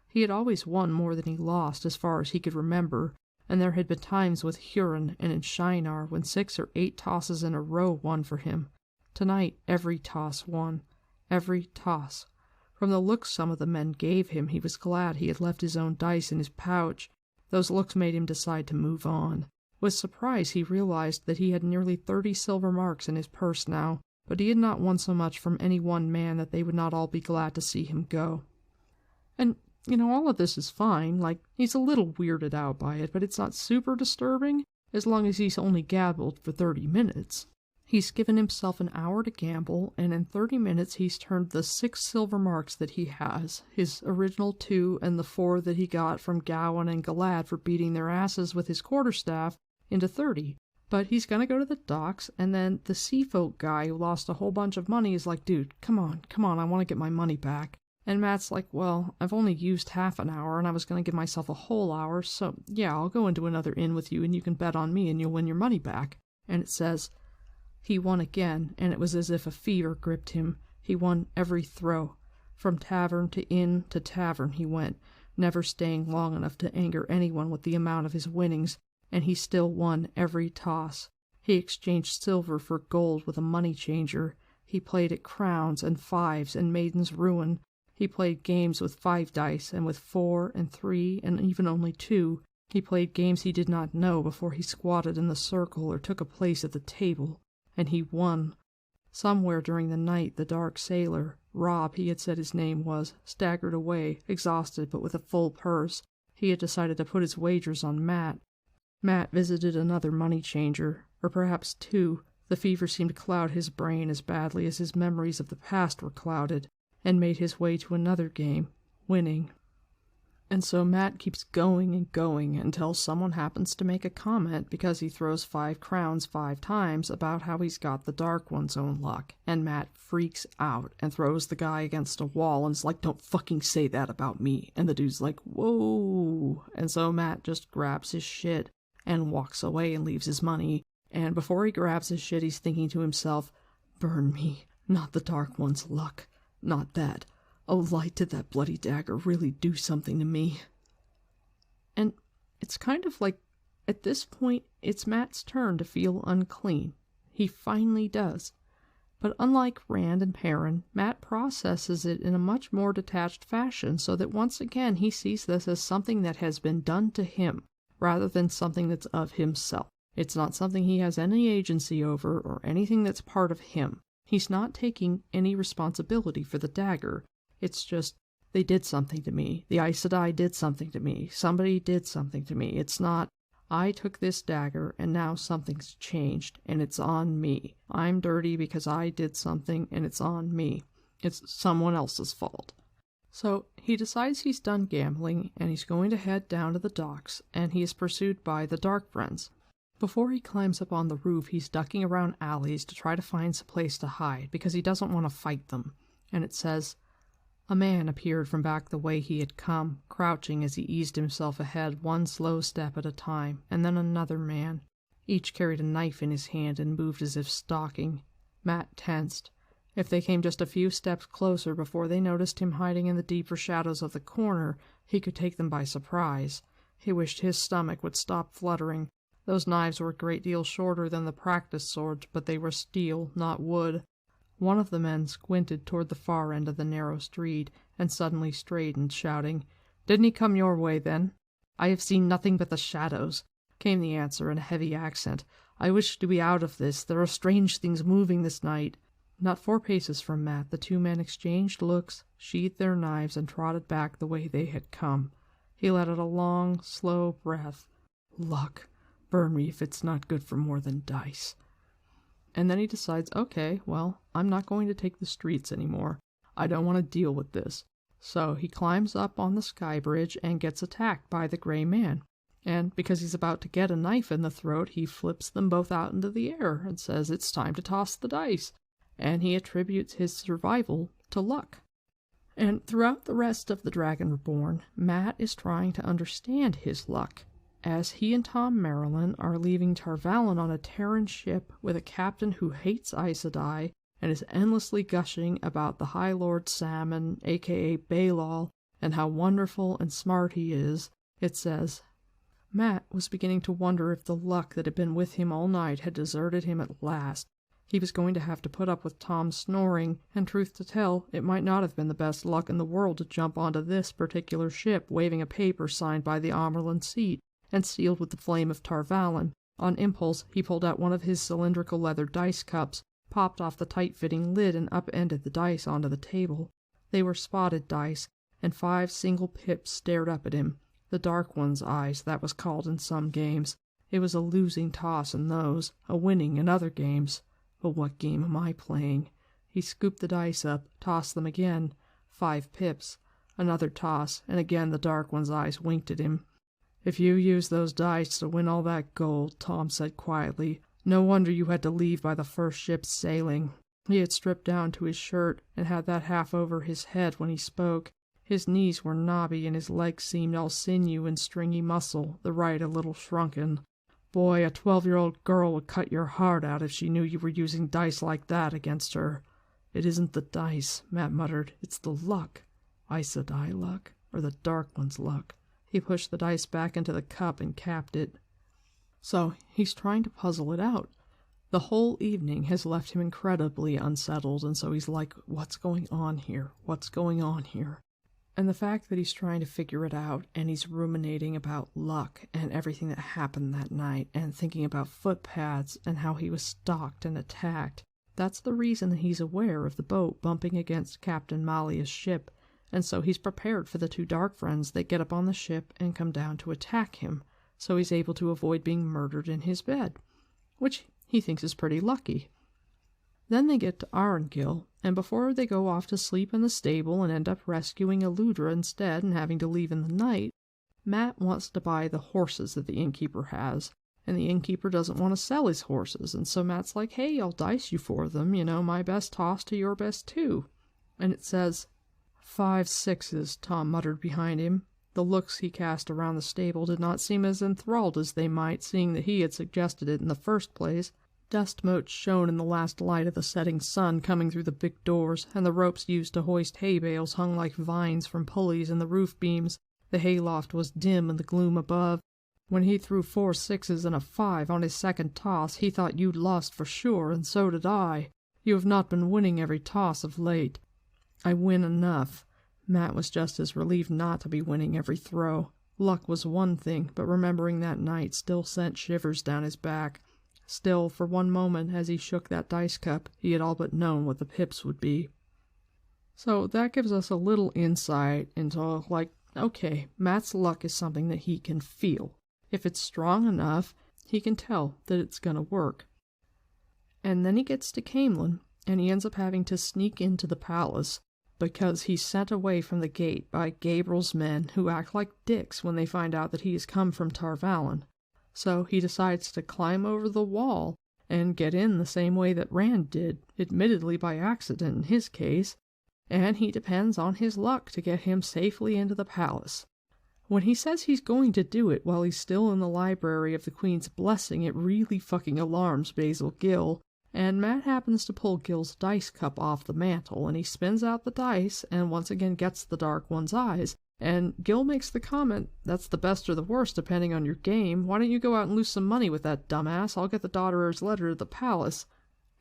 He had always won more than he lost as far as he could remember, and there had been times with Huron and in Shinar when 6 or 8 tosses in a row won for him. Tonight every toss won. Every toss. From the looks some of the men gave him, he was glad he had left his own dice in his pouch. Those looks made him decide to move on. With surprise he realized that he had nearly 30 silver marks in his purse now, but he had not won so much from any one man that they would not all be glad to see him go. And all of this is fine, like, he's a little weirded out by it, but it's not super disturbing, as long as he's only gambled for 30 minutes. He's given himself an hour to gamble, and in 30 minutes he's turned the 6 silver marks that he has, his original 2 and the 4 that he got from Gowan and Galad for beating their asses with his quarterstaff, into 30. But he's gonna go to the docks, and then the seafolk guy who lost a whole bunch of money is like, "Dude, come on, I want to get my money back." And Matt's like, "Well, I've only used half an hour, and I was going to give myself a whole hour, so yeah, I'll go into another inn with you, and you can bet on me, and you'll win your money back." And it says, he won again, and it was as if a fever gripped him. He won every throw. From tavern to inn to tavern he went, never staying long enough to anger anyone with the amount of his winnings, and he still won every toss. He exchanged silver for gold with a money changer. He played at crowns and 5s and Maiden's Ruin. He played games with 5 dice and with 4 and 3 and even only 2. He played games he did not know before he squatted in the circle or took a place at the table. And he won. Somewhere during the night the dark sailor, Rob he had said his name was, staggered away, exhausted but with a full purse. He had decided to put his wagers on Matt. Matt visited another money changer, or perhaps 2. The fever seemed to cloud his brain as badly as his memories of the past were clouded, and made his way to another game, winning. And so Matt keeps going and going until someone happens to make a comment because he throws 5 crowns 5 times about how he's got the Dark One's own luck, and Matt freaks out and throws the guy against a wall and is like, "Don't fucking say that about me." And the dude's like, "Whoa." And so Matt just grabs his shit and walks away and leaves his money, and before he grabs his shit he's thinking to himself, "Burn me, not the Dark One's luck. Not that. Oh, light, did that bloody dagger really do something to me?" And it's kind of like, at this point, it's Matt's turn to feel unclean. He finally does. But unlike Rand and Perrin, Matt processes it in a much more detached fashion so that once again he sees this as something that has been done to him, rather than something that's of himself. It's not something he has any agency over or anything that's part of him. He's not taking any responsibility for the dagger. It's just, they did something to me. The Aes Sedai did something to me. Somebody did something to me. It's not, I took this dagger and now something's changed and it's on me. I'm dirty because I did something and it's on me. It's someone else's fault. So he decides he's done gambling and he's going to head down to the docks, and he is pursued by the Dark Friends. Before he climbs up on the roof, he's ducking around alleys to try to find some place to hide because he doesn't want to fight them. And it says, a man appeared from back the way he had come, crouching as he eased himself ahead one slow step at a time, and then another man. Each carried a knife in his hand and moved as if stalking. Matt tensed. If they came just a few steps closer before they noticed him hiding in the deeper shadows of the corner, he could take them by surprise. He wished his stomach would stop fluttering. Those knives were a great deal shorter than the practice swords, but they were steel, not wood. One of the men squinted toward the far end of the narrow street, and suddenly straightened, shouting, "Didn't he come your way, then?" "I have seen nothing but the shadows," came the answer in a heavy accent. "I wish to be out of this. There are strange things moving this night." Not 4 paces from Matt, the 2 men exchanged looks, sheathed their knives, and trotted back the way they had come. He let out a long, slow breath. Luck. Burn me if it's not good for more than dice. And then he decides, okay, well, I'm not going to take the streets anymore. I don't want to deal with this. So he climbs up on the sky bridge and gets attacked by the gray man. And because he's about to get a knife in the throat, he flips them both out into the air and says it's time to toss the dice. And he attributes his survival to luck. And throughout the rest of The Dragon Reborn, Matt is trying to understand his luck. As he and Tom Marilyn are leaving Tarvalon on a Terran ship with a captain who hates Aes Sedai and is endlessly gushing about the High Lord Salmon, aka Balal, and how wonderful and smart he is, it says, Matt was beginning to wonder if the luck that had been with him all night had deserted him at last. He was going to have to put up with Tom's snoring, and truth to tell, it might not have been the best luck in the world to jump onto this particular ship waving a paper signed by the Amerlin seat and sealed with the flame of Tarvalon. On impulse, he pulled out one of his cylindrical leather dice cups, popped off the tight-fitting lid, and upended the dice onto the table. They were spotted dice, and 5 single pips stared up at him. The Dark One's eyes, that was called in some games. It was a losing toss in those, a winning in other games. But what game am I playing? He scooped the dice up, tossed them again. 5 pips. Another toss, and again the Dark One's eyes winked at him. "If you used those dice to win all that gold," Tom said quietly, "no wonder you had to leave by the first ship sailing." He had stripped down to his shirt and had that half over his head when he spoke. His knees were knobby and his legs seemed all sinew and stringy muscle, the right a little shrunken. "Boy, a 12-year-old girl would cut your heart out if she knew you were using dice like that against her." "It isn't the dice," Matt muttered. "It's the luck. Aes Sedai luck, or the Dark One's luck." He pushed the dice back into the cup and capped it. So he's trying to puzzle it out. The whole evening has left him incredibly unsettled, and so he's like, what's going on here? What's going on here? And the fact that he's trying to figure it out, and he's ruminating about luck and everything that happened that night, and thinking about footpaths and how he was stalked and attacked, that's the reason that he's aware of the boat bumping against Captain Malia's ship, and so he's prepared for the 2 Dark Friends that get up on the ship and come down to attack him, so he's able to avoid being murdered in his bed, which he thinks is pretty lucky. Then they get to Arengil, and before they go off to sleep in the stable and end up rescuing Eludra instead and having to leave in the night, Matt wants to buy the horses that the innkeeper has, and the innkeeper doesn't want to sell his horses, and so Matt's like, hey, I'll dice you for them, my best toss to your best 2. And it says, 5 6s, Tom muttered behind him. The looks he cast around the stable did not seem as enthralled as they might, seeing that he had suggested it in the first place. Dust motes shone in the last light of the setting sun coming through the big doors, and the ropes used to hoist hay bales hung like vines from pulleys in the roof beams. The hayloft was dim in the gloom above. When he threw 4 6s and a 5 on his second toss, he thought you'd lost for sure, and so did I. You have not been winning every toss of late." "I win enough." Matt was just as relieved not to be winning every throw. Luck was one thing, but remembering that night still sent shivers down his back. Still, for one moment, as he shook that dice cup, he had all but known what the pips would be. So that gives us a little insight into, okay, Matt's luck is something that he can feel. If it's strong enough, he can tell that it's going to work. And then he gets to Camelin, and he ends up having to sneak into the palace because he's sent away from the gate by Gabriel's men, who act like dicks when they find out that he has come from Tarvalon. So he decides to climb over the wall and get in the same way that Rand did, admittedly by accident in his case, and he depends on his luck to get him safely into the palace. When he says he's going to do it while he's still in the library of the Queen's blessing, it really fucking alarms Basil Gill, and Matt happens to pull Gill's dice cup off the mantle, and he spins out the dice and once again gets the Dark One's eyes. And Gill makes the comment, "That's the best or the worst depending on your game. Why don't you go out and lose some money with that dumbass? I'll get the Daughter's letter to the palace."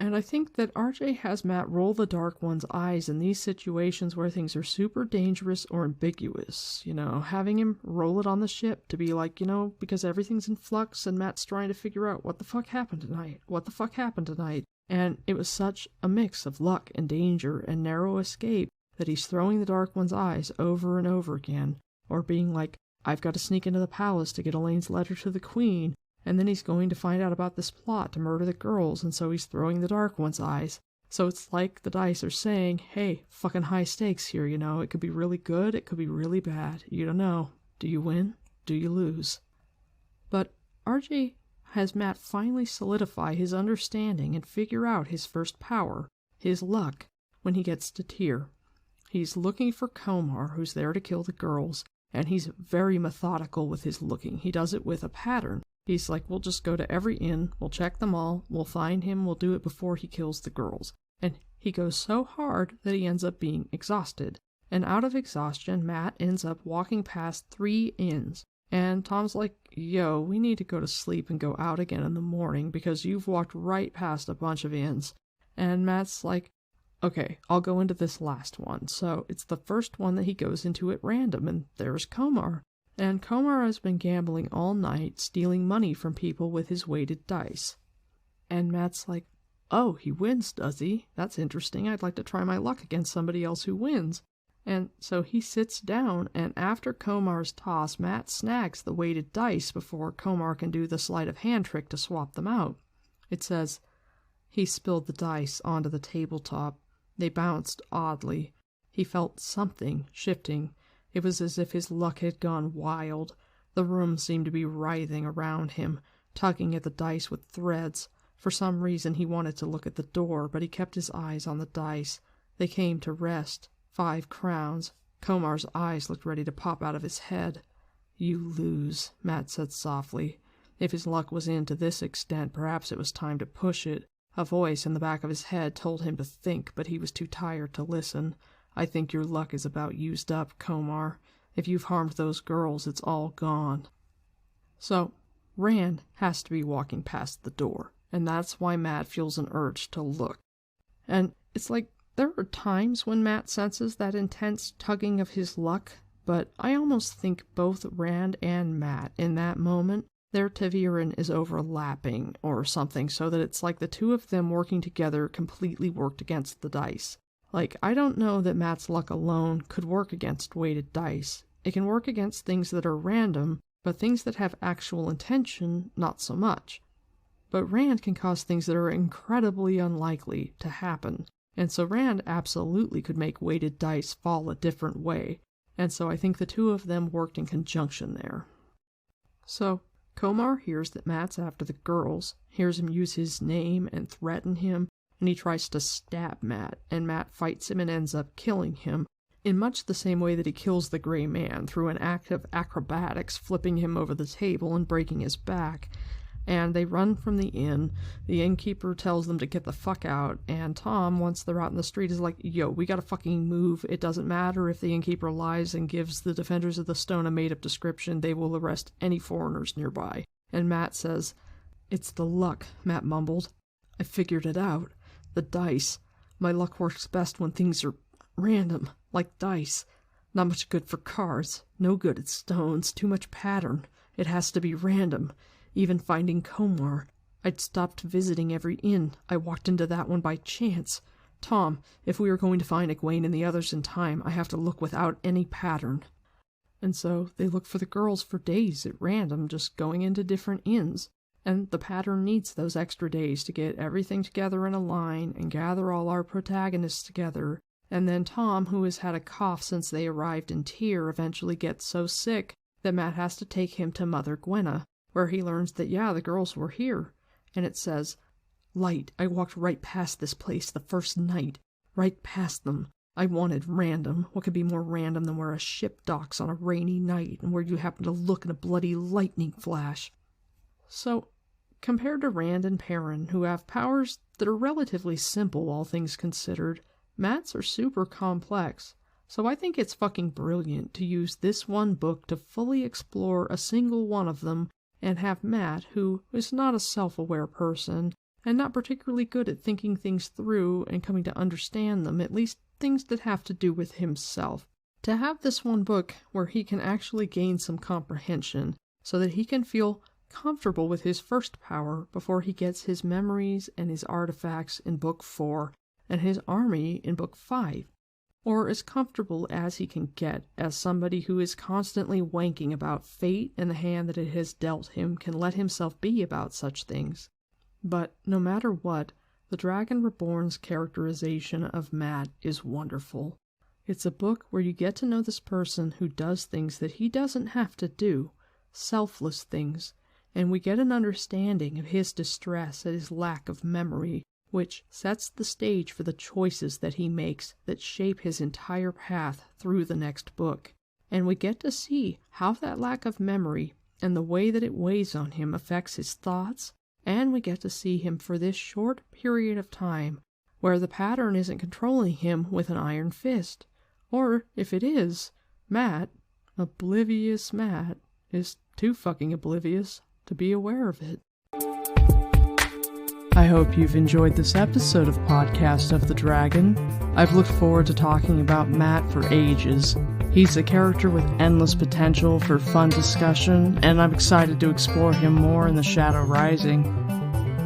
And I think that RJ has Matt roll the Dark One's eyes in these situations where things are super dangerous or ambiguous. Having him roll it on the ship to be like, because everything's in flux and Matt's trying to figure out what the fuck happened tonight. What the fuck happened tonight? And it was such a mix of luck and danger and narrow escape that he's throwing the Dark One's eyes over and over again, or being like, "I've got to sneak into the palace to get Elaine's letter to the Queen, and then he's going to find out about this plot to murder the girls, and so he's throwing the Dark One's eyes." So it's like the dice are saying, hey, fucking high stakes here, it could be really good, it could be really bad, you don't know. Do you win? Do you lose? But RJ has Matt finally solidify his understanding and figure out his first power, his luck, when he gets to Tyr. He's looking for Komar, who's there to kill the girls, and he's very methodical with his looking. He does it with a pattern. He's like, we'll just go to every inn, we'll check them all, we'll find him, we'll do it before he kills the girls. And he goes so hard that he ends up being exhausted. And out of exhaustion, Matt ends up walking past 3 inns. And Tom's like, yo, we need to go to sleep and go out again in the morning because you've walked right past a bunch of inns. And Matt's like, okay, I'll go into this last one. So it's the first one that he goes into at random, and there's Komar. And Komar has been gambling all night, stealing money from people with his weighted dice. And Matt's like, oh, he wins, does he? That's interesting. I'd like to try my luck against somebody else who wins. And so he sits down, and after Komar's toss, Matt snags the weighted dice before Komar can do the sleight of hand trick to swap them out. It says, he spilled the dice onto the tabletop. They bounced oddly. He felt something shifting. It was as if his luck had gone wild. The room seemed to be writhing around him, tugging at the dice with threads. For some reason he wanted to look at the door, but he kept his eyes on the dice. They came to rest. 5 crowns. Komar's eyes looked ready to pop out of his head. You lose, Matt said softly. If his luck was in to this extent, perhaps it was time to push it. A voice in the back of his head told him to think, but he was too tired to listen. I think your luck is about used up, Komar. If you've harmed those girls, it's all gone. So, Rand has to be walking past the door, and that's why Matt feels an urge to look. And it's like, there are times when Matt senses that intense tugging of his luck, but I almost think both Rand and Matt in that moment, their Taviran is overlapping or something, so that it's like the two of them working together completely worked against the dice. Like, I don't know that Matt's luck alone could work against weighted dice. It can work against things that are random, but things that have actual intention, not so much. But Rand can cause things that are incredibly unlikely to happen, and so Rand absolutely could make weighted dice fall a different way, and so I think the two of them worked in conjunction there. So, Komar hears that Matt's after the girls, hears him use his name and threaten him, and he tries to stab Matt, and Matt fights him and ends up killing him, in much the same way that he kills the Grey Man, through an act of acrobatics, flipping him over the table and breaking his back. And they run from the inn. The innkeeper tells them to get the fuck out, and Tom, once they're out in the street, is like, yo, we gotta fucking move. It doesn't matter if the innkeeper lies and gives the Defenders of the Stone a made-up description, they will arrest any foreigners nearby. And Matt says, it's the luck, Matt mumbled. I figured it out. The dice. My luck works best when things are random, like dice. Not much good for cards, no good at stones, too much pattern. It has to be random. Even finding Komar. I'd stopped visiting every inn. I walked into that one by chance. Tom, if we are going to find Egwene and the others in time, I have to look without any pattern. And so they look for the girls for days at random, just going into different inns. And the pattern needs those extra days to get everything together in a line and gather all our protagonists together. And then Tom, who has had a cough since they arrived in Tyr, eventually gets so sick that Matt has to take him to Mother Gwenna, where he learns that, yeah, the girls were here. And it says, "Light, I walked right past this place the first night. Right past them. I wanted random. What could be more random than where a ship docks on a rainy night and where you happen to look in a bloody lightning flash?" So, compared to Rand and Perrin, who have powers that are relatively simple, all things considered, Matt's are super complex. So I think it's fucking brilliant to use this one book to fully explore a single one of them and have Matt, who is not a self-aware person and not particularly good at thinking things through and coming to understand them, at least things that have to do with himself, to have this one book where he can actually gain some comprehension so that he can feel comfortable with his first power before he gets his memories and his artifacts in Book 4 and his army in Book 5, or as comfortable as he can get as somebody who is constantly wanking about fate and the hand that it has dealt him can let himself be about such things. But no matter what, The Dragon Reborn's characterization of Matt is wonderful. It's a book where you get to know this person who does things that he doesn't have to do, selfless things, and we get an understanding of his distress at his lack of memory, which sets the stage for the choices that he makes that shape his entire path through the next book. And we get to see how that lack of memory and the way that it weighs on him affects his thoughts, and we get to see him for this short period of time where the pattern isn't controlling him with an iron fist. Or, if it is, Matt, oblivious Matt, is too fucking oblivious to be aware of it. I hope you've enjoyed this episode of Podcast of the Dragon. I've looked forward to talking about Matt for ages. He's a character with endless potential for fun discussion, and I'm excited to explore him more in The Shadow Rising.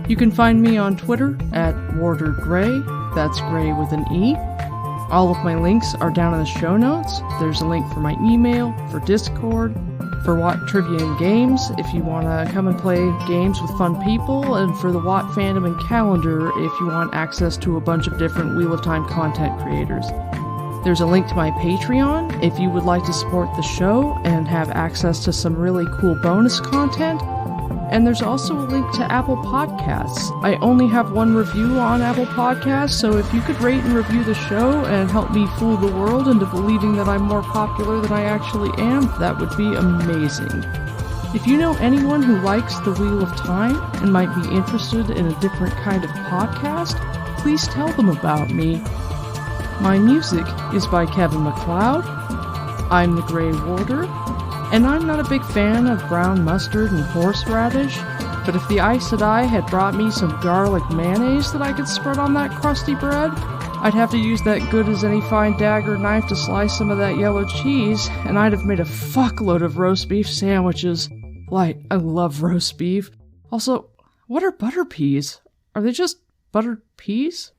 You can find me on Twitter at Warder Gray, that's Gray with an E. All of my links are down in the show notes. There's a link for my email, for Discord, for Watt Trivia and Games, if you want to come and play games with fun people, and for the Watt fandom and calendar if you want access to a bunch of different Wheel of Time content creators. There's a link to my Patreon if you would like to support the show and have access to some really cool bonus content. And there's also a link to Apple Podcasts. I only have one review on Apple Podcasts, so if you could rate and review the show and help me fool the world into believing that I'm more popular than I actually am, that would be amazing. If you know anyone who likes the Wheel of Time and might be interested in a different kind of podcast, please tell them about me. My music is by Kevin MacLeod. I'm the Grey Warder. And I'm not a big fan of brown mustard and horseradish, but if the Aes Sedai had brought me some garlic mayonnaise that I could spread on that crusty bread, I'd have to use that good-as-any fine dagger knife to slice some of that yellow cheese, and I'd have made a fuckload of roast beef sandwiches. Like, I love roast beef. Also, what are butter peas? Are they just buttered peas?